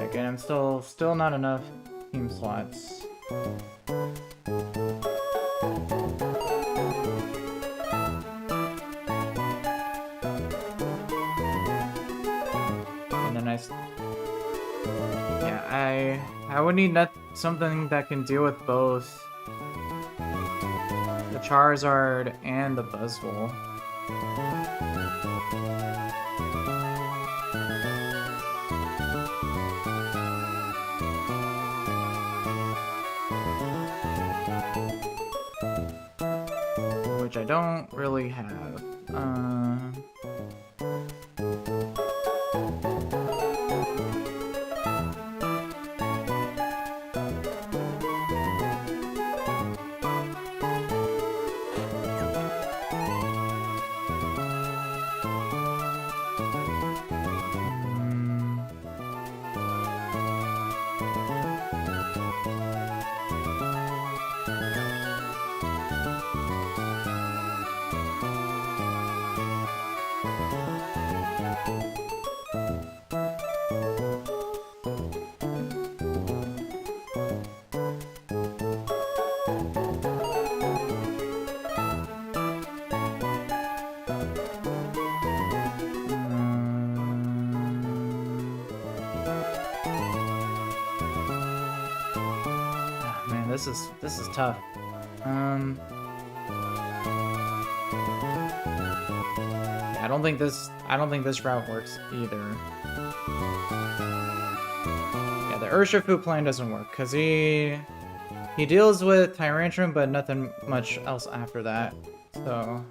Again, I'm still not enough team slots. And then I would need something that can deal with both the Charizard and the Buzzwole. Which I don't really have. this is tough. Yeah, I don't think this route works either. Yeah, the Urshifu plan doesn't work because he deals with Tyrantrum, but nothing much else after that. So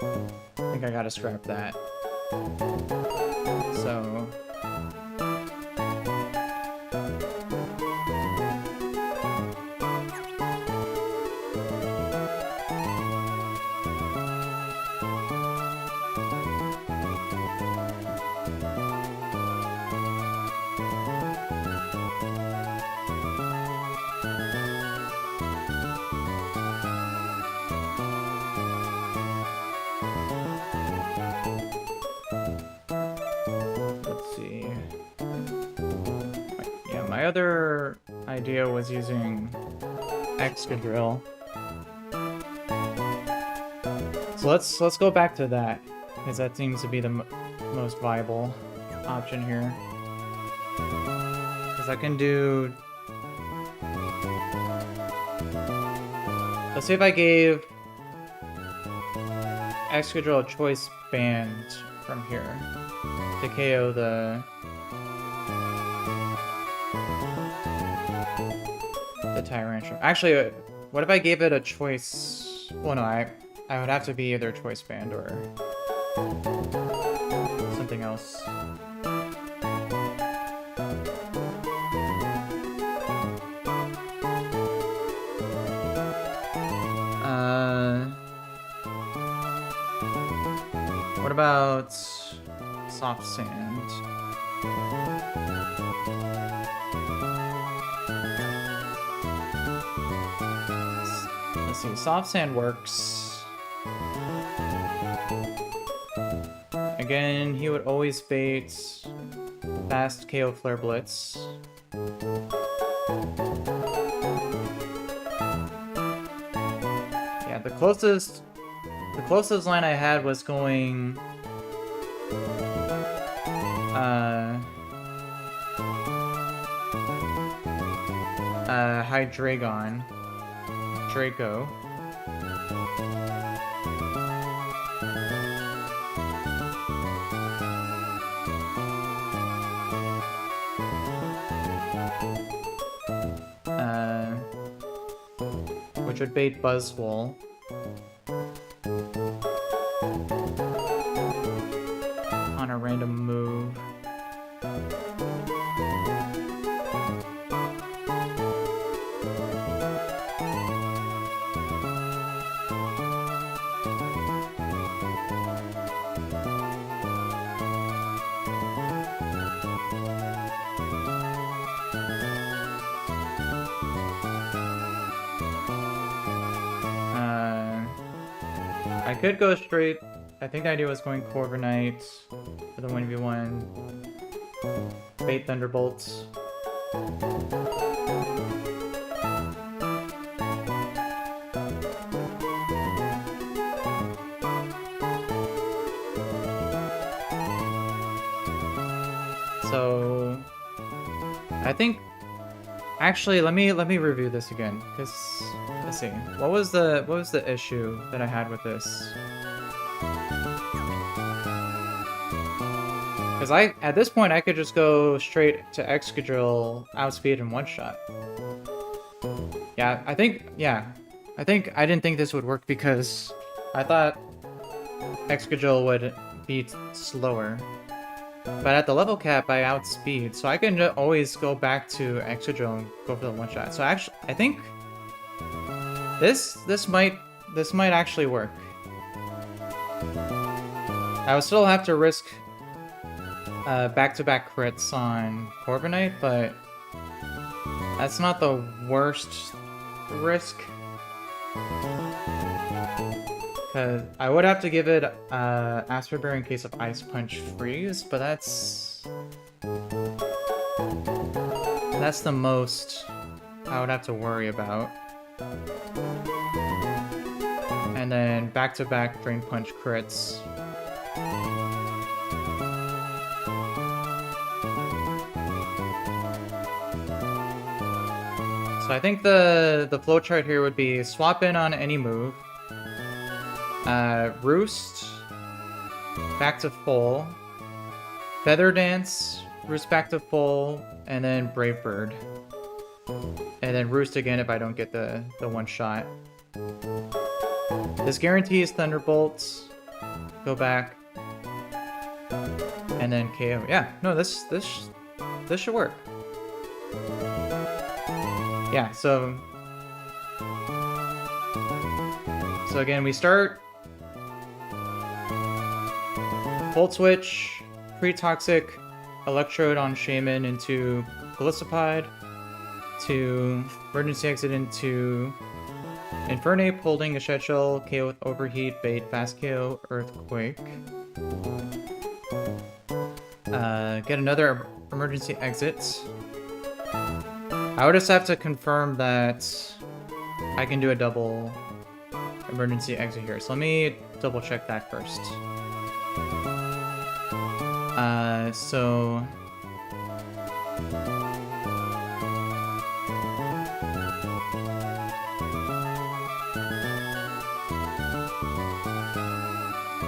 I think I gotta scrap that. So my other idea was using Excadrill. So let's go back to that, because that seems to be the most viable option here. Because I can do... Let's see if I gave Excadrill a choice band from here to KO the Tyrantrum. Actually, what if I gave it a choice? Well, no, I would have to be either choice band or something else. What about soft sand? Let's see, soft sand works. Again, he would always bait fast KO Flare Blitz. Yeah, the closest line I had was going Hydreigon. Draco. Which would bait Buzzwole. On a random move. I could go straight. I think the idea was going Corviknight for the 1v1. Bait Thunderbolts. So I think actually let me review this again, because let's see. What was the issue that I had with this? Because at this point I could just go straight to Excadrill, outspeed, and one-shot. Yeah, I didn't think this would work because I thought Excadrill would be slower. But at the level cap, I outspeed, so I can always go back to Excadrill and go for the one-shot. So actually, I think this might actually work. I would still have to risk back-to-back crits on Corviknight, but that's not the worst risk. Because I would have to give it Asper Bear in case of Ice Punch Freeze, but that's the most I would have to worry about. And then back-to-back Drain Punch crits. So So I think the flowchart here would be swap in on any move. Roost, back to full. Feather Dance, Roost back to full, and then Brave Bird. And then Roost again if I don't get the one shot. This guarantees Thunderbolt. Go back. And then KO. Yeah, no, this should work. Yeah, so again we start Volt Switch, pre-toxic Electrode on Shaman into Gliscopod, to emergency exit into Infernape, holding a Shed Shell, KO with Overheat, Bait, Fast KO, Earthquake. Get another emergency exit. I would just have to confirm that I can do a double emergency exit here. So let me double check that first. So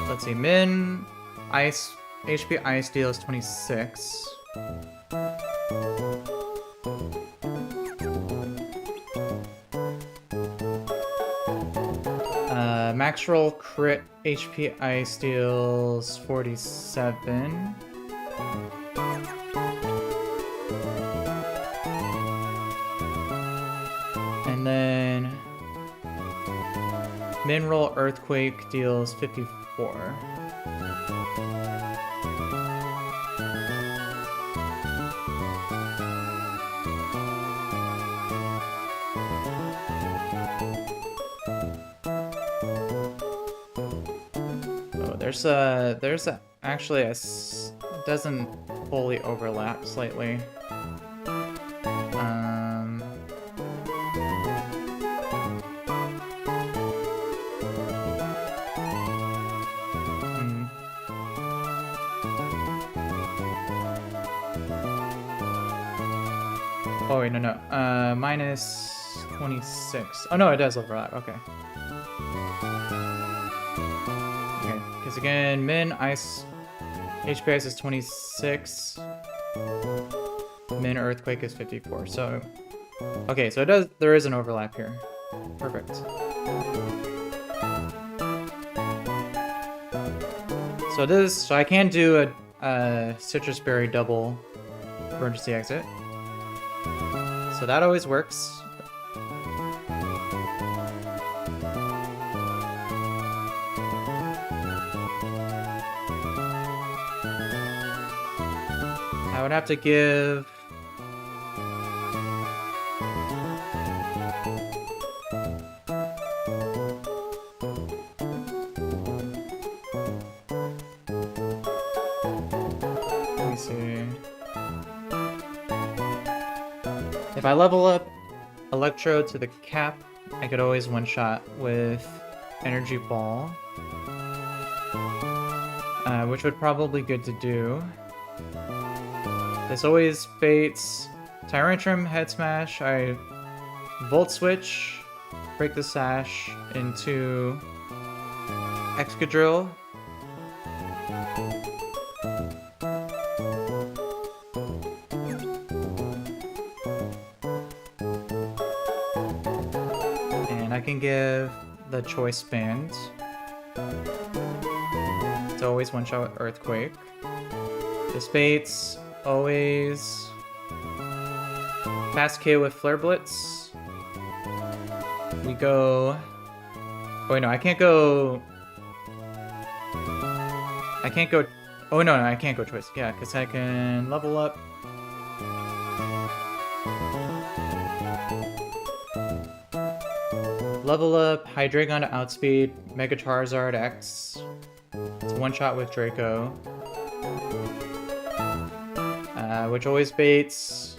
let's see, Min, Ice, HP Ice deals 26. Max roll crit HP Ice deals 47. And then Min roll Earthquake deals 54. There's actually doesn't fully overlap slightly. Oh wait, no. Minus 26. Oh no, it does overlap. Okay. Because again, Min Ice, HP Ice is 26. Min Earthquake is 54. So, okay, so there is an overlap here. Perfect. So I can do a Citrus Berry double emergency exit. So that always works. I would have to give... Let me see. If I level up Electrode to the cap, I could always one-shot with Energy Ball. Which would probably be good to do. This always baits Tyrantrum, Head Smash. I Volt Switch, break the Sash into Excadrill. And I can give the Choice Band. It's always one-shot with Earthquake. This baits always Fast KO with Flare Blitz. We go... Oh wait, no, I can't go... Oh no, I can't go Choice. Yeah, because I can level up. Level up Hydreigon to Outspeed, Mega Charizard X. It's one shot with Draco. Which always baits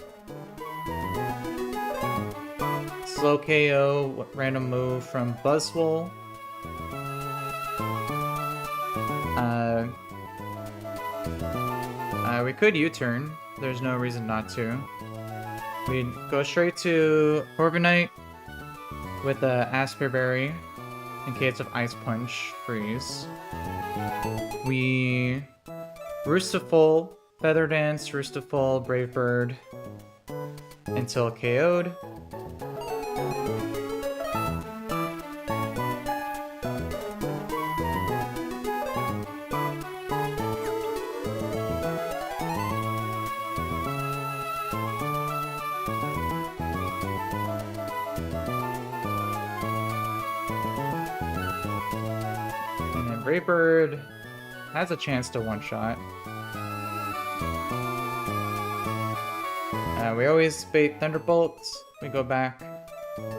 slow KO, random move from Buzzwole. We could U-turn. There's no reason not to. We go straight to Corviknight with the Asper Berry in case of Ice Punch freeze. We Roostiful, Feather Dance, Roostiful, Brave Bird until KO'd. And then Brave Bird has a chance to one-shot. We always bait Thunderbolts. We go back,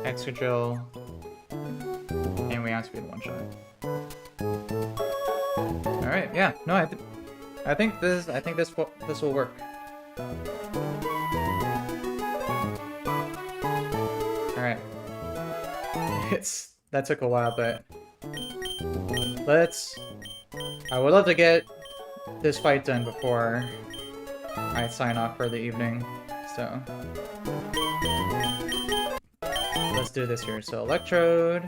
Excadrill, and we outspeed one-shot. All right, yeah, no, I think this will work. All right, that took a while, but I would love to get this fight done before I sign off for the evening. So let's do this here. So Electrode.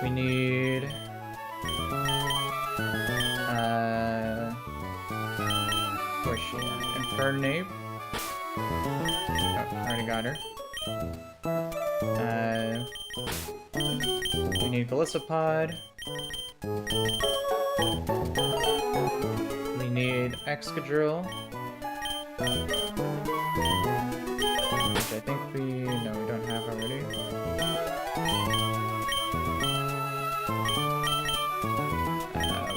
We need where's she at? Infernape. Oh, already got her. We need Golisopod. We need Excadrill. Which I think we don't have already.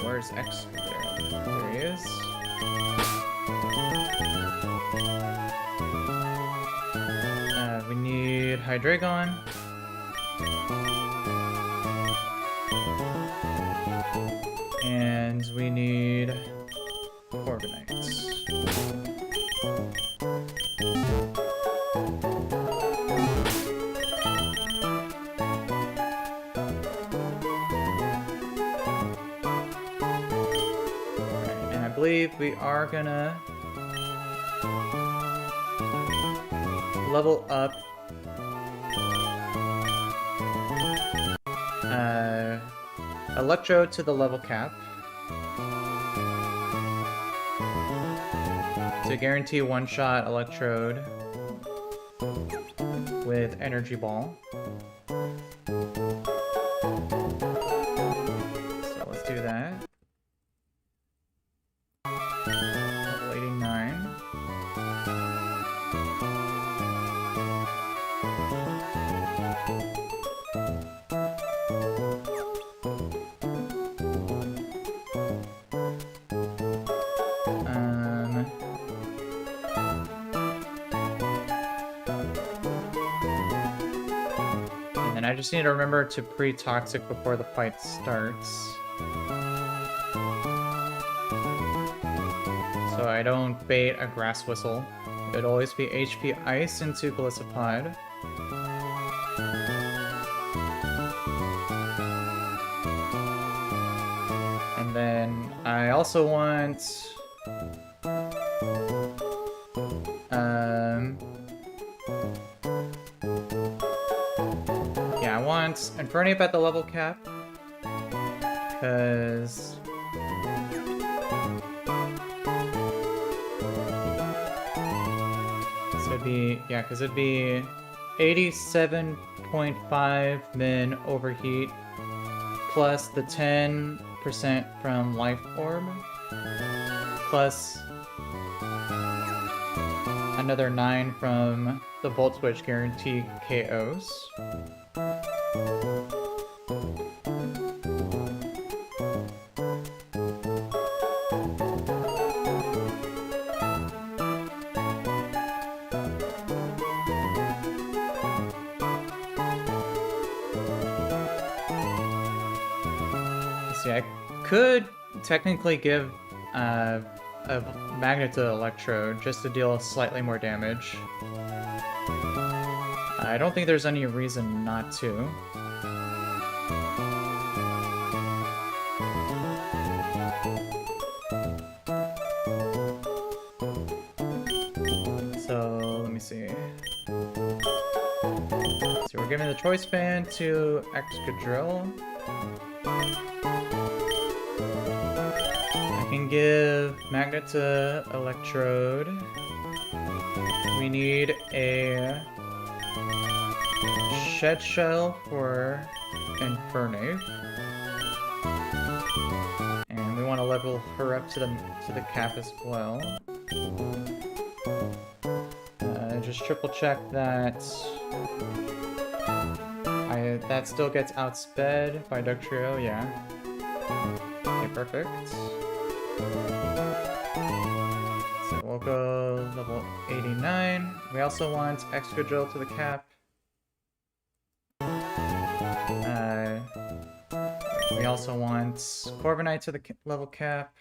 Where's X? There he is. We need Hydreigon. And we need Corviknight. I believe we are gonna level up Electro to the level cap to guarantee one-shot Electrode with Energy Ball. So let's do that. Level 89. And I just need to remember to pre-toxic before the fight starts. So I don't bait a Grass Whistle. It'd always be HP Ice into Golisopod. And then I also want yeah, I want Infernape at the level cap, because it'd be 87.5 min overheat plus the 10% from Life Orb plus another 9 from the Volt Switch guarantee KOs. See, I could technically give a Magnet to Electrode just to deal slightly more damage. I don't think there's any reason not to. So we're giving the choice band to Excadrill. I can give Magnet to Electrode. We need a Shed Shell for Infernape. And we want to level her up to the cap as well. Just triple check that that still gets outsped by Dugtrio, yeah. Okay, perfect. So we'll go level 89. We also want Excadrill to the cap. We also want Corviknight to the level cap.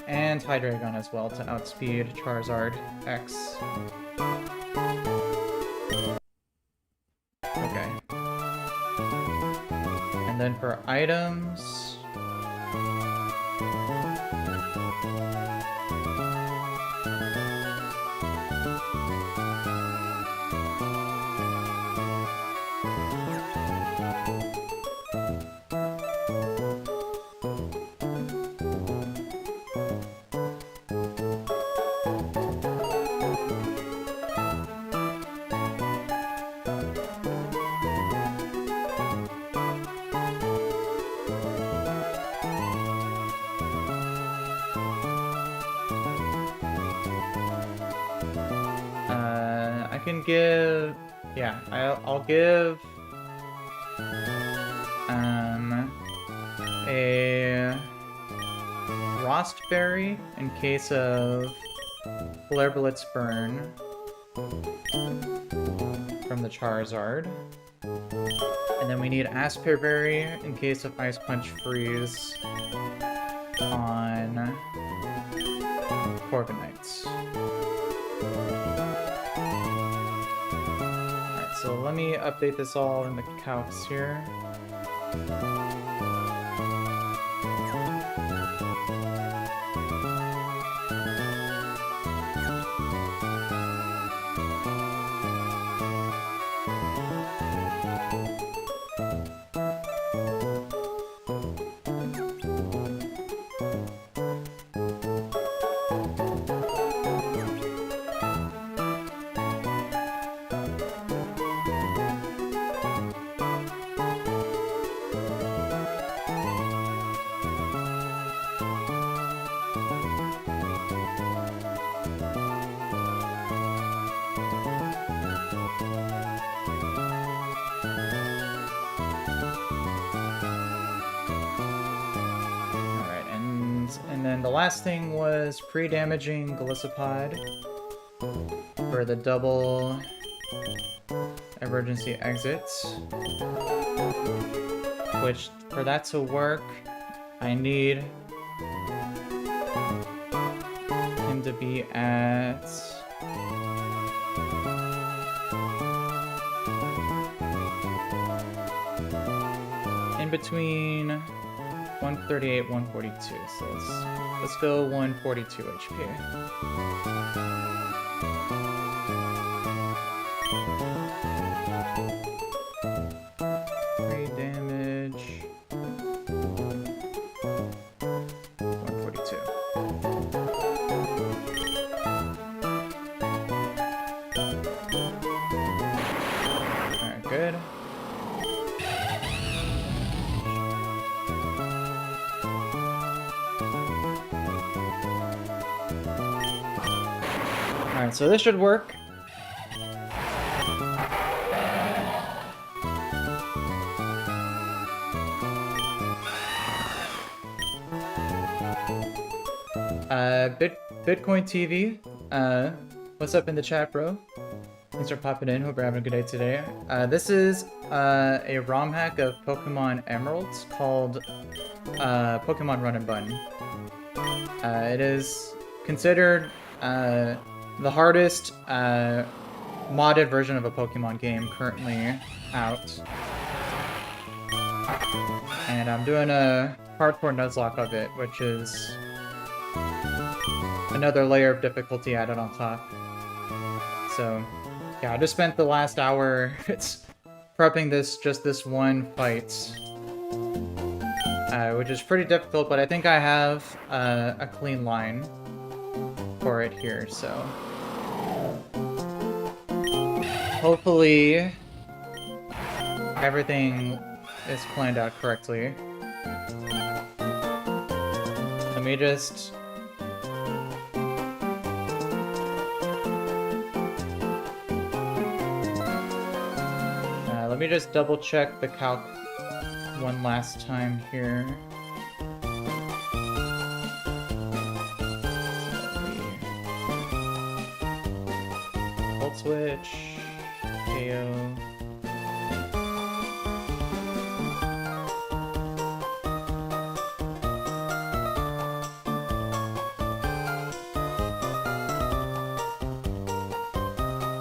And Hydreigon as well to outspeed Charizard X. Okay. And then for items... I can give... yeah, I'll give... a... Frostberry in case of Flare Blitz Burn from the Charizard. And then we need Aspear Berry in case of Ice Punch Freeze on Corviknight. Alright, so let me update this all in the calcs here. And then the last thing was pre-damaging Golisopod for the double emergency exits. Which, for that to work, I need him to be at... in between 138, 142. So let's go 142 HP. Three damage. 142. Alright, good. Alright, so this should work. Bitcoin TV, what's up in the chat, bro? Thanks for popping in. Hope you're having a good day today. This is a ROM hack of Pokemon Emeralds called Pokemon Run&Bun. It is considered the hardest modded version of a Pokemon game currently out. And I'm doing a hardcore Nuzlocke of it, which is another layer of difficulty added on top. So, yeah, I just spent the last hour prepping this one fight, which is pretty difficult, but I think I have a clean line for it here, so hopefully everything is planned out correctly. Let me just... let me just double check the calc one last time here. Ult switch, KO.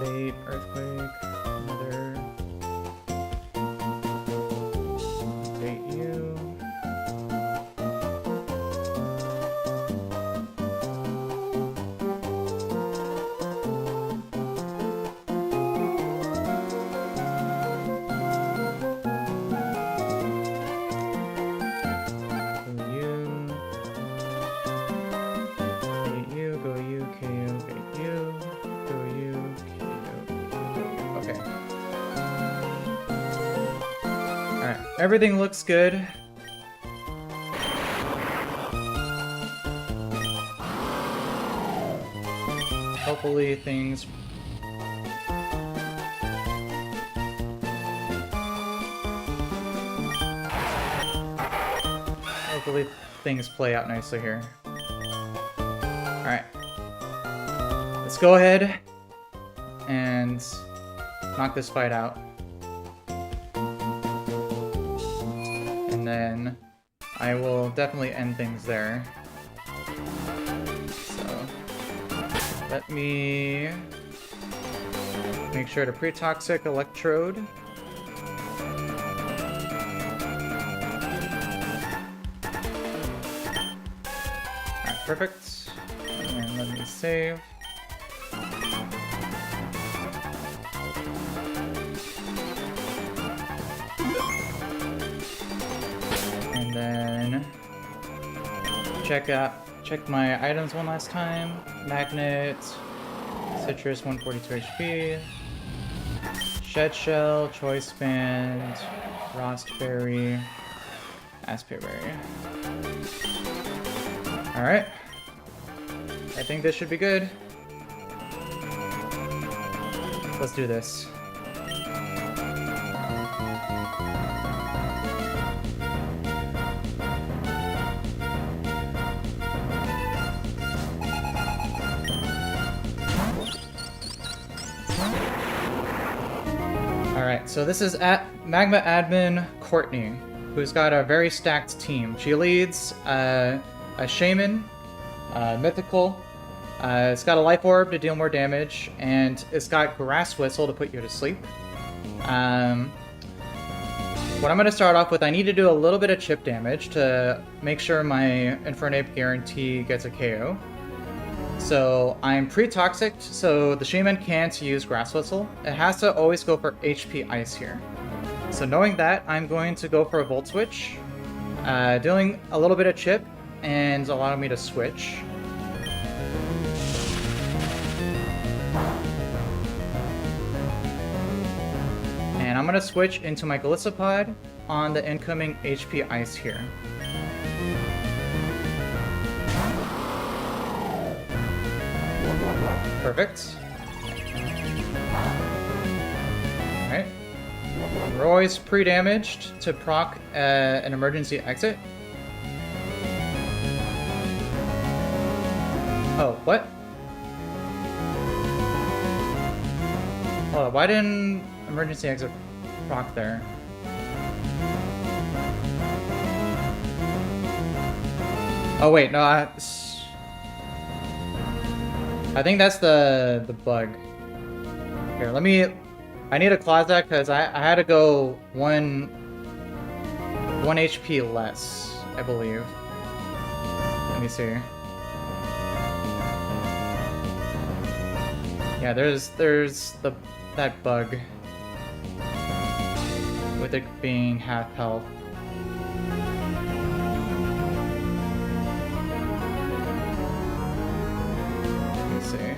Fate, earthquake, another. Fate you. Everything looks good. Hopefully things... Hopefully things play out nicely here. Alright. Let's go ahead and knock this fight out. And then I will definitely end things there. So let me make sure to pre-toxic electrode. Alright, perfect. And let me save. Then check my items one last time. Magnet, citrus 142 HP, shed shell, choice band, rostberry, aspberry. Alright. I think this should be good. Let's do this. Alright, so this is at Magma admin Courtney, who's got a very stacked team. She leads a shaman, mythical. It's got a life orb to deal more damage, and it's got grass whistle to put you to sleep. What I'm going to start off with, I need to do a little bit of chip damage to make sure my Infernape guarantee gets a KO. So I'm pre-toxic, so the shaman can't use grass whistle. It has to always go for HP ice here. So knowing that, I'm going to go for a volt switch, dealing a little bit of chip and allowing me to switch. And I'm going to switch into my Glycopod on the incoming HP ice here. Perfect. Alright. Roy's pre-damaged to proc an emergency exit. Oh, what? Hold on, why didn't emergency exit proc there? Oh wait, no, I think that's the bug. Here, I need to close that because I had to go one HP less, I believe. Let me see. Yeah, there's that bug with it being half health. Let me see.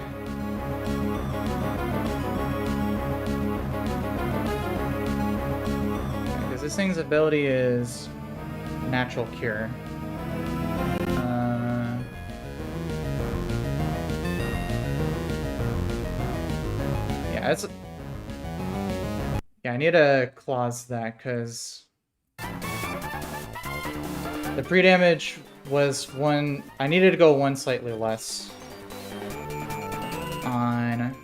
Because this thing's ability is natural cure. Yeah, I need to clause that because the pre-damage was one. I needed to go one slightly less on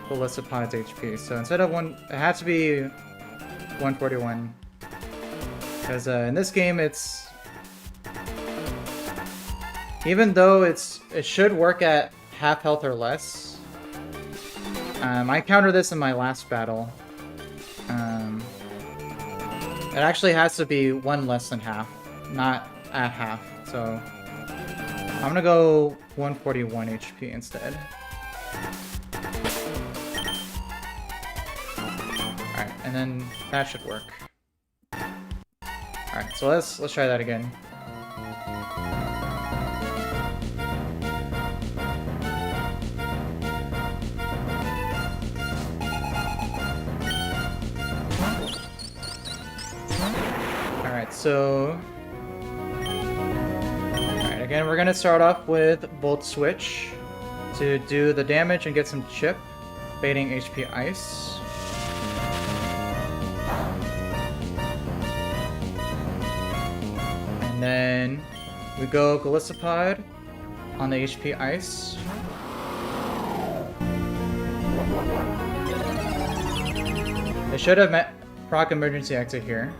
Golisopod's HP. So instead of one, it had to be 141. Because in this game, it's even though it should work at half health or less. I encountered this in my last battle. It actually has to be one less than half, not at half. So I'm gonna go 141 HP instead. Alright, and then that should work. Alright, so let's try that again. So, alright, again, we're gonna start off with Volt Switch to do the damage and get some chip, baiting HP Ice. And then we go Golisopod on the HP Ice. They should have met proc emergency exit here.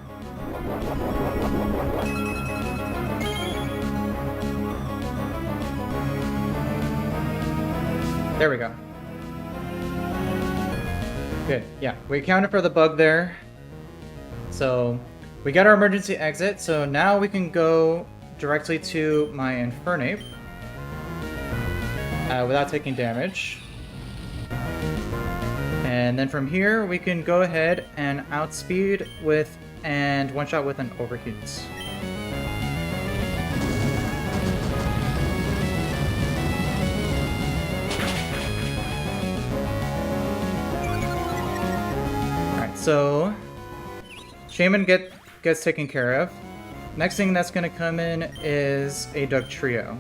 There we go. Good, yeah. We accounted for the bug there. So, we got our emergency exit, so now we can go directly to my Infernape without taking damage. And then from here, we can go ahead and outspeed with and one-shot with an Overheat. So, Shaman gets taken care of. Next thing that's going to come in is a Dugtrio.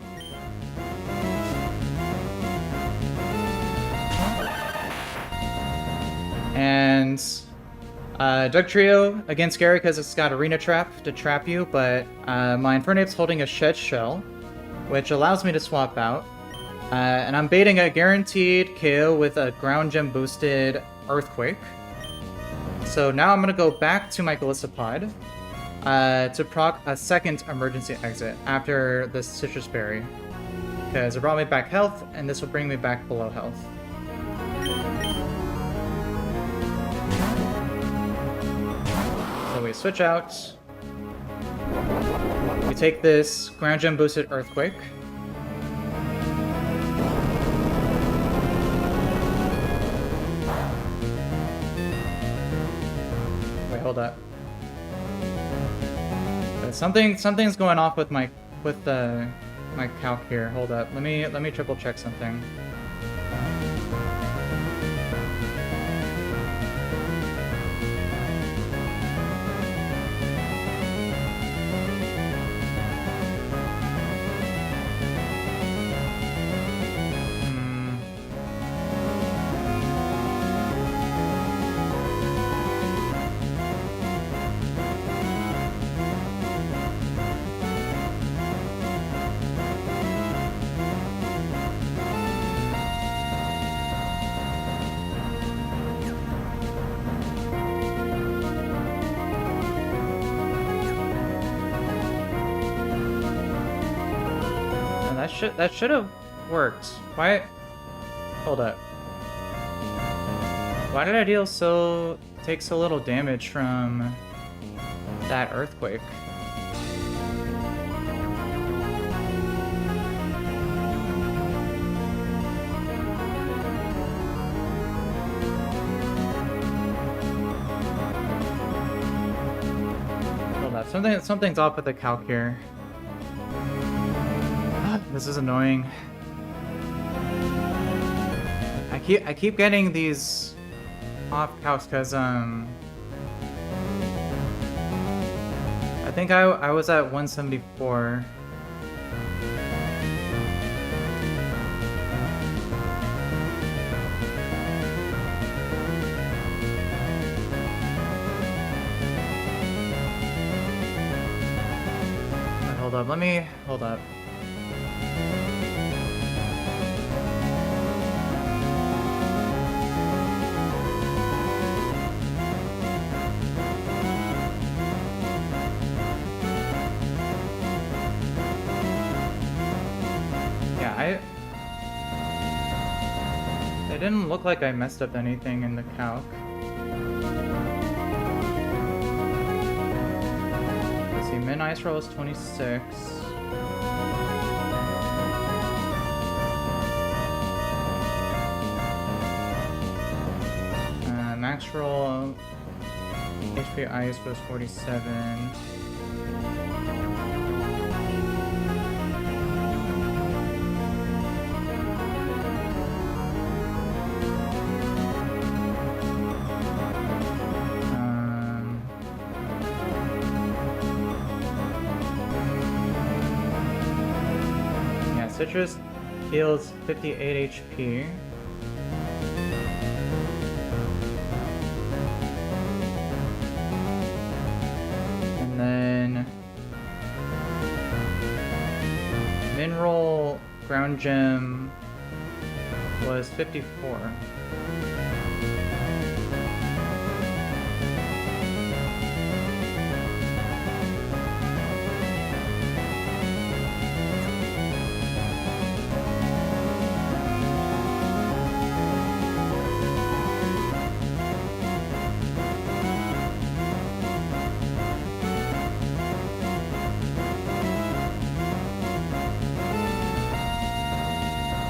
And Dugtrio, again scary because it's got Arena Trap to trap you, but my Infernape's holding a Shed Shell, which allows me to swap out. And I'm baiting a guaranteed KO with a Ground Gem boosted Earthquake. So now I'm going to go back to my Golisopod to proc a second emergency exit after the Citrus Berry. Because it brought me back health, and this will bring me back below health. So we switch out. We take this Ground Gem boosted Earthquake. Hold up. Something's going off with my calc here. Hold up. Let me triple check something. That should have worked. Why? Hold up. Why did I take so little damage from that Earthquake? Something's off with the calc here. This is annoying. I keep getting these off calcs because I think I was at 174. Hold up, hold up. It didn't look like I messed up anything in the calc. Let's see, min ice roll is 26. Max roll HP ice was 47. Citrus heals 58 HP. And then mineral ground gem was 54.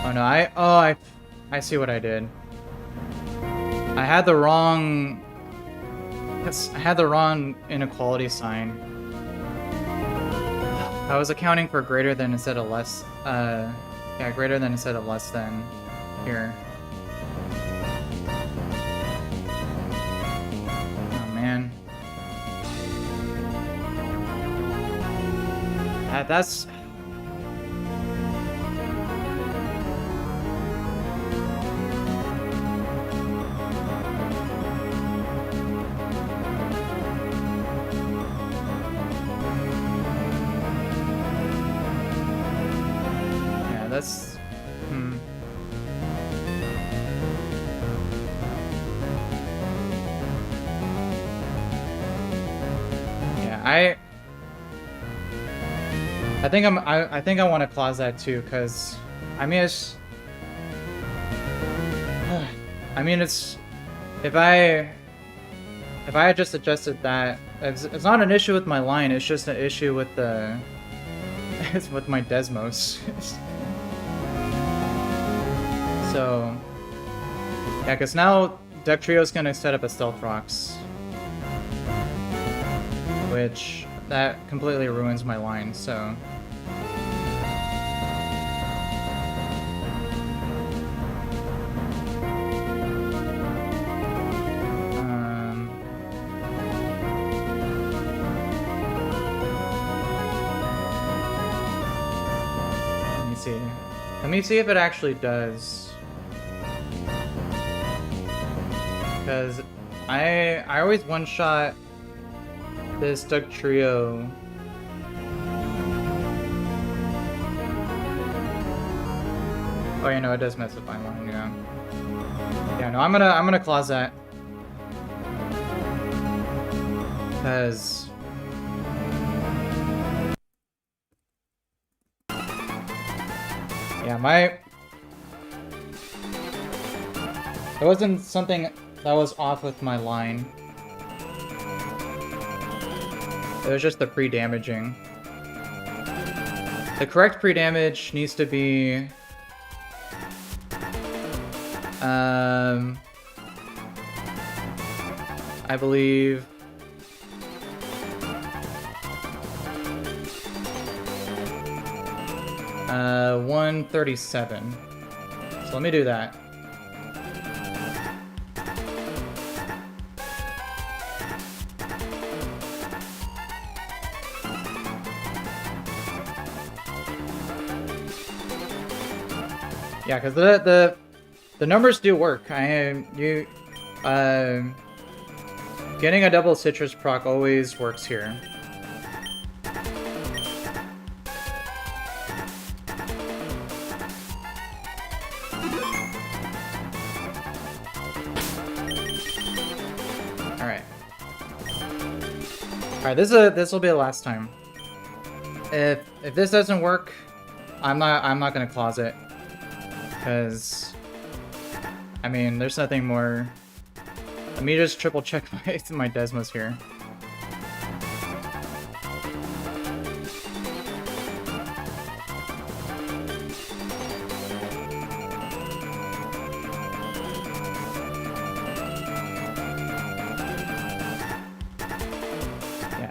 Oh no, I see what I did. I had the wrong inequality sign. I was accounting for greater than instead of less. Yeah, greater than instead of less than here. Oh man. That's... That's... Yeah, I think I think I want to clause that too, because I mean it's if I had just adjusted that, it's not an issue with my line, it's just an issue with the it's with my Desmos. So, yeah, because now Deck Trio's gonna set up a Stealth Rocks, which that completely ruins my line, so. Let me see. Let me see if it actually does. Because I always one-shot this Duck Trio. Oh yeah, no, it does mess with my line, yeah. Yeah, no, I'm gonna clause that. Because yeah, it wasn't something that was off with my line. It was just the pre-damaging. The correct pre-damage needs to be... I believe... 137. So let me do that. Yeah, because the numbers do work. Getting a double citrus proc always works here. All right, this will be the last time. If this doesn't work, I'm not gonna closet, because I mean there's nothing more. Let me just triple check my Desmos here.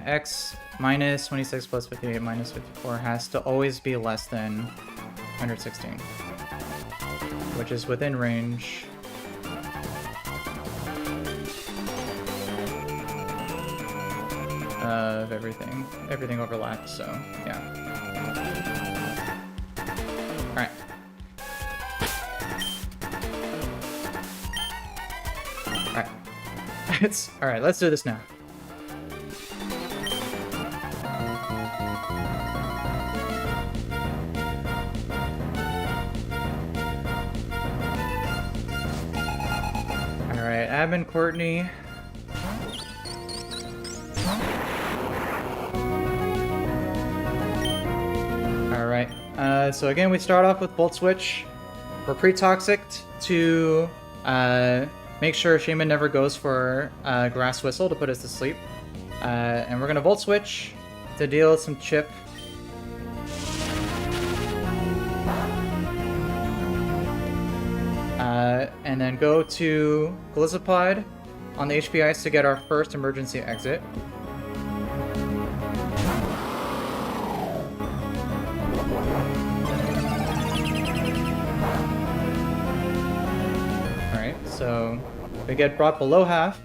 X minus 26 plus 58 minus 54 has to always be less than 116, which is within range. Of everything. Everything overlaps, so yeah. Alright. Alright. Alright, let's do this now. Alright, Admin Courtney. Alright, so again we start off with Volt Switch. We're pre-toxic to make sure Shaman never goes for Grass Whistle to put us to sleep. And we're gonna Volt Switch to deal some chip. And then go to Glycopod on the HP Ice to get our first emergency exit. Alright, so we get brought below half.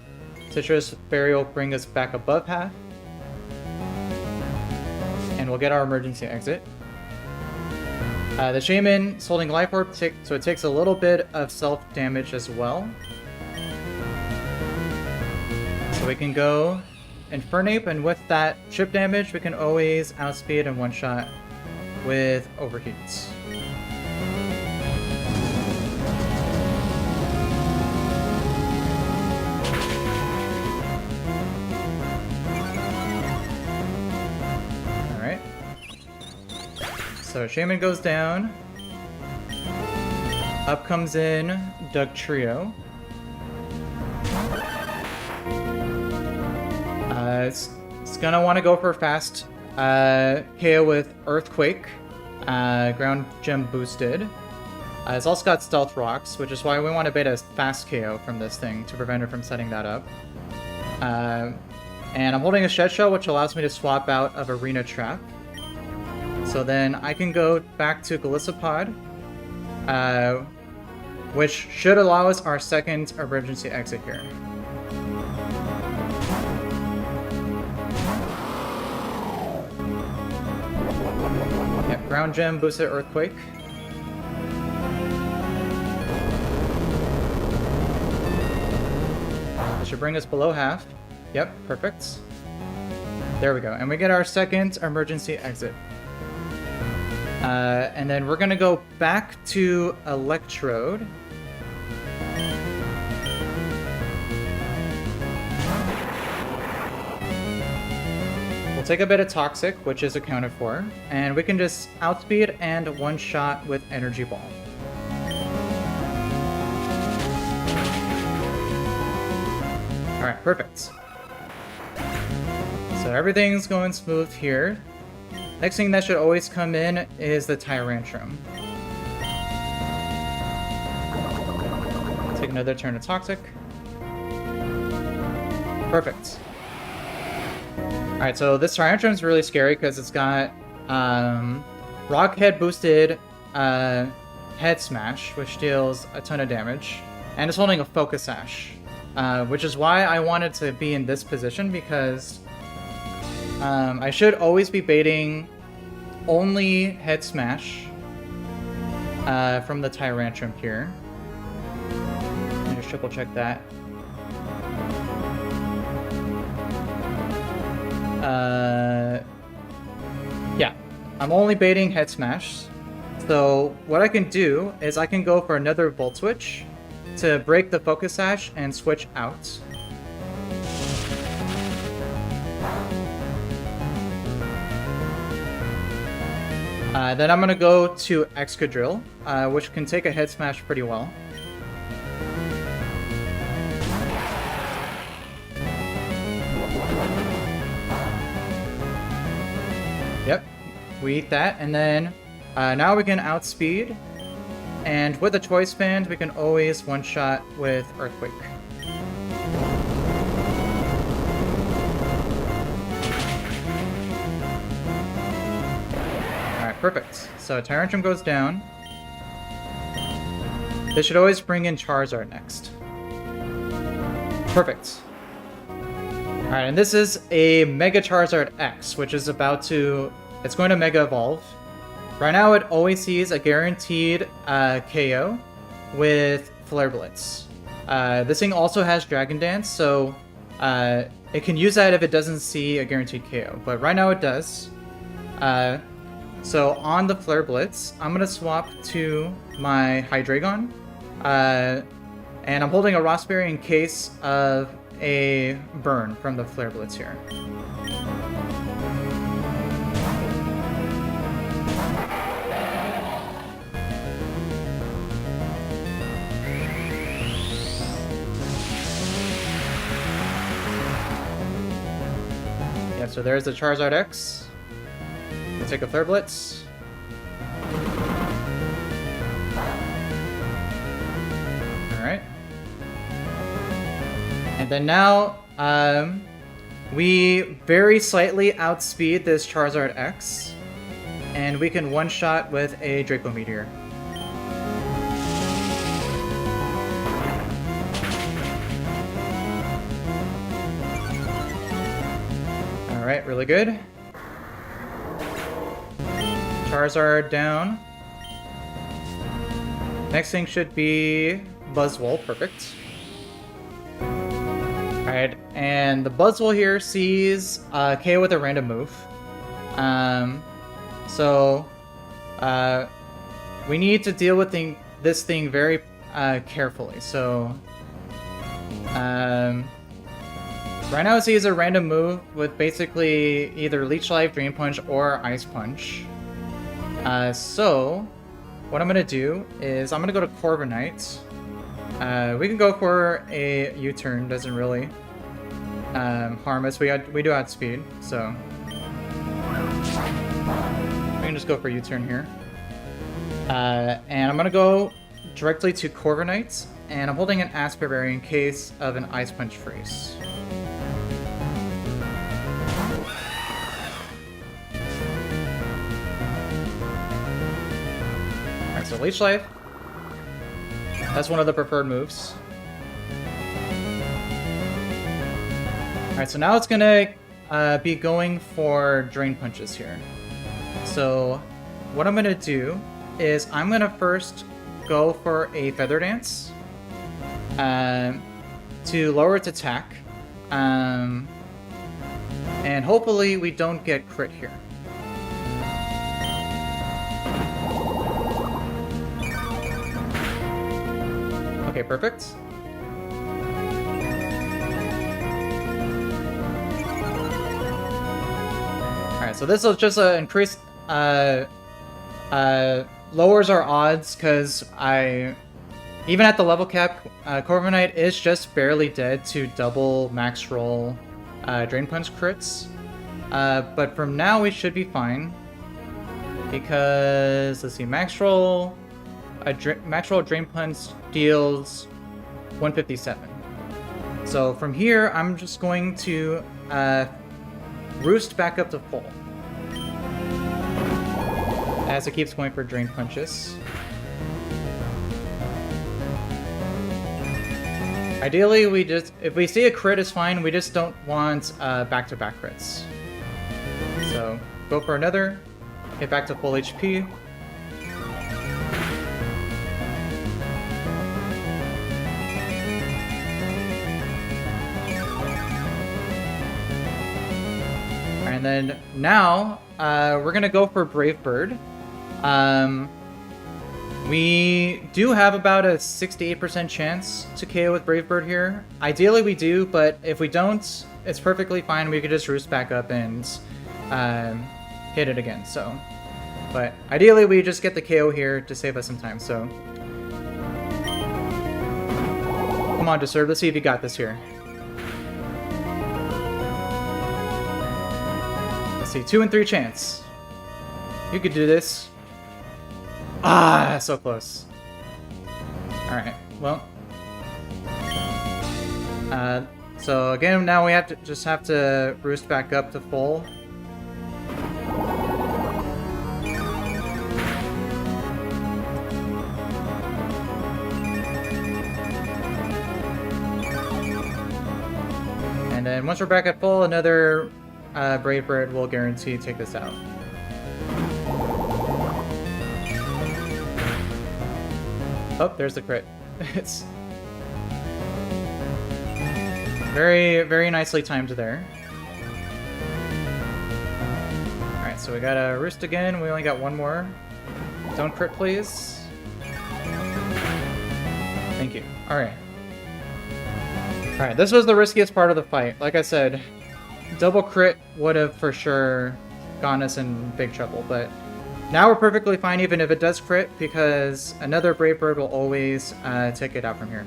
Citrus Berry will bring us back above half. And we'll get our emergency exit. The Shaman is holding Life Orb, so it takes a little bit of self-damage as well. So we can go Infernape, and with that chip damage, we can always outspeed and one-shot with Overheats. So Shaman goes down. Up comes in Dugtrio. It's gonna want to go for a fast KO with Earthquake, Ground Gem boosted. It's also got Stealth Rocks, which is why we want to bait a fast KO from this thing to prevent her from setting that up. And I'm holding a Shed Shell, which allows me to swap out of Arena Trap. So then I can go back to Glycopod, which should allow us our second emergency exit here. Yep, Ground Gem, boosted Earthquake. That should bring us below half. Yep, perfect. There we go, and we get our second emergency exit. And then we're gonna go back to Electrode. We'll take a bit of Toxic, which is accounted for, and we can just outspeed and one-shot with Energy Ball. Alright, perfect. So everything's going smooth here. Next thing that should always come in is the Tyrantrum. Take another turn of Toxic. Perfect. Alright, so this Tyrantrum is really scary because it's got Rock Head boosted Head Smash, which deals a ton of damage, and it's holding a Focus Sash, which is why I wanted to be in this position, because I should always be baiting only Head Smash from the Tyrantrum here. Let me just triple check that. Yeah, I'm only baiting Head Smash. So what I can do is I can go for another Volt Switch to break the Focus Sash and switch out. Then I'm gonna go to Excadrill, which can take a Head Smash pretty well. Yep, we eat that, and then now we can outspeed, and with the Choice Band, we can always one-shot with Earthquake. Alright, perfect. So Tyrantrum goes down. This should always bring in Charizard next. Perfect. Alright, and this is a Mega Charizard X, which is about to... It's going to Mega Evolve. Right now, it always sees a guaranteed KO with Flare Blitz. This thing also has Dragon Dance, so it can use that if it doesn't see a guaranteed KO. But right now, it does. So on the Flare Blitz, I'm going to swap to my Hydreigon. And I'm holding a Rossberry in case of a burn from the Flare Blitz here. Yeah, so there's the Charizard X. Let's take a Flare Blitz. Alright. And then now, we very slightly outspeed this Charizard X, and we can one-shot with a Draco Meteor. Alright, really good. Charizard down. Next thing should be Buzzwole, perfect. Alright, and the Buzzwole here sees KO with a random move. So we need to deal with this thing very carefully. So right now it sees a random move with basically either Leech Life, Drain Punch, or Ice Punch. So what I'm gonna do is I'm gonna go to Corviknight. We can go for a U-turn, doesn't really harm us. We do outspeed, so we can just go for U-turn here. And I'm gonna go directly to Corviknight, and I'm holding an Asper Berry in case of an Ice Punch freeze. Alright, so Leech Life. That's one of the preferred moves. Alright, so now it's gonna be going for Drain Punches here. So what I'm gonna do is I'm gonna first go for a Feather Dance to lower its attack. And hopefully we don't get crit here. Okay, perfect. Alright, so this will just increase, lowers our odds, because even at the level cap, Corviknight is just barely dead to double max roll Drain Punch crits. But from now we should be fine, because, let's see, max roll Drain Punch deals 157. So from here, I'm just going to roost back up to full. as it keeps going for drain punches. Ideally, if we see a crit is fine, we just don't want back-to-back crits. So, go for another, get back to full HP. And then now, we're gonna go for Brave Bird. We do have about a 68% chance to KO with Brave Bird here. Ideally we do, but if we don't, it's perfectly fine. We could just roost back up and hit it again, so. But ideally we just get the KO here to save us some time, so. Come on, Disturb, let's see if you got this here. Let's see, 2 and 3 chance. You could do this. Ah, so close. Alright, well. So again, now we have to roost back up to full. And then once we're back at full, another Brave Bird will guarantee take this out. Oh, there's the crit. It's very, very nicely timed there. Alright, so we got a roost again. We only got one more. Don't crit, please. Thank you. Alright. Alright, this was the riskiest part of the fight. Like I said, double crit would have for sure gotten us in big trouble, but now we're perfectly fine even if it does crit, because another Brave Bird will always take it out from here.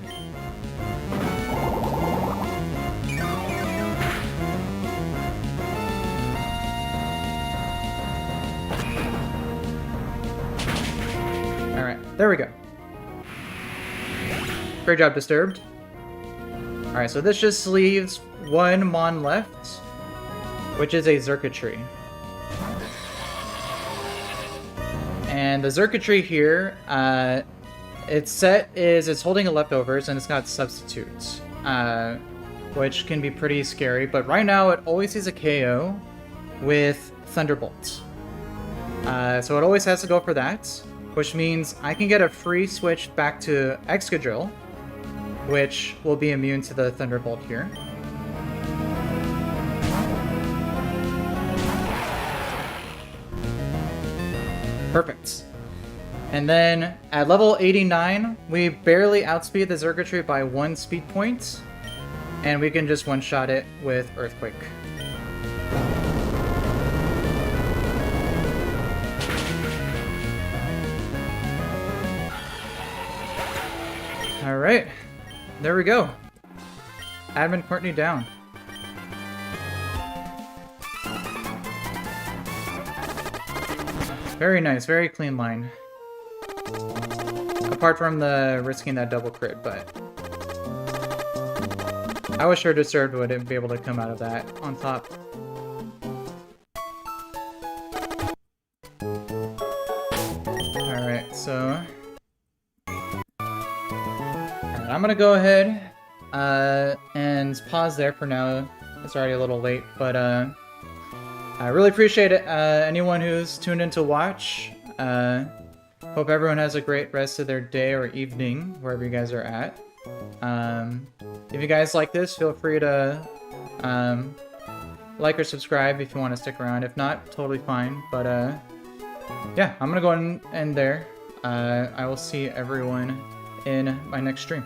Alright, there we go. Great job, Disturbed. Alright, so this just leaves one Mon left, which is a Xurkitree. And the Xurkitree here, its set is it's holding a leftovers and it's got substitutes, which can be pretty scary. But right now it always sees a KO with Thunderbolt. So it always has to go for that, which means I can get a free switch back to Excadrill, which will be immune to the Thunderbolt here. Perfect. And then at level 89, we barely outspeed the Xurkitree by 1 speed point, and we can just one-shot it with Earthquake. Alright, there we go. Admin Courtney down. Very nice, very clean line. Apart from the risking that double crit, but I was sure Disturbed wouldn't be able to come out of that on top. Alright, so I'm gonna go ahead and pause there for now. It's already a little late, but I really appreciate it, anyone who's tuned in to watch. Hope everyone has a great rest of their day or evening, wherever you guys are at. If you guys like this, feel free to like or subscribe if you want to stick around. If not, totally fine. But yeah, I'm gonna go ahead and end there. I will see everyone in my next stream.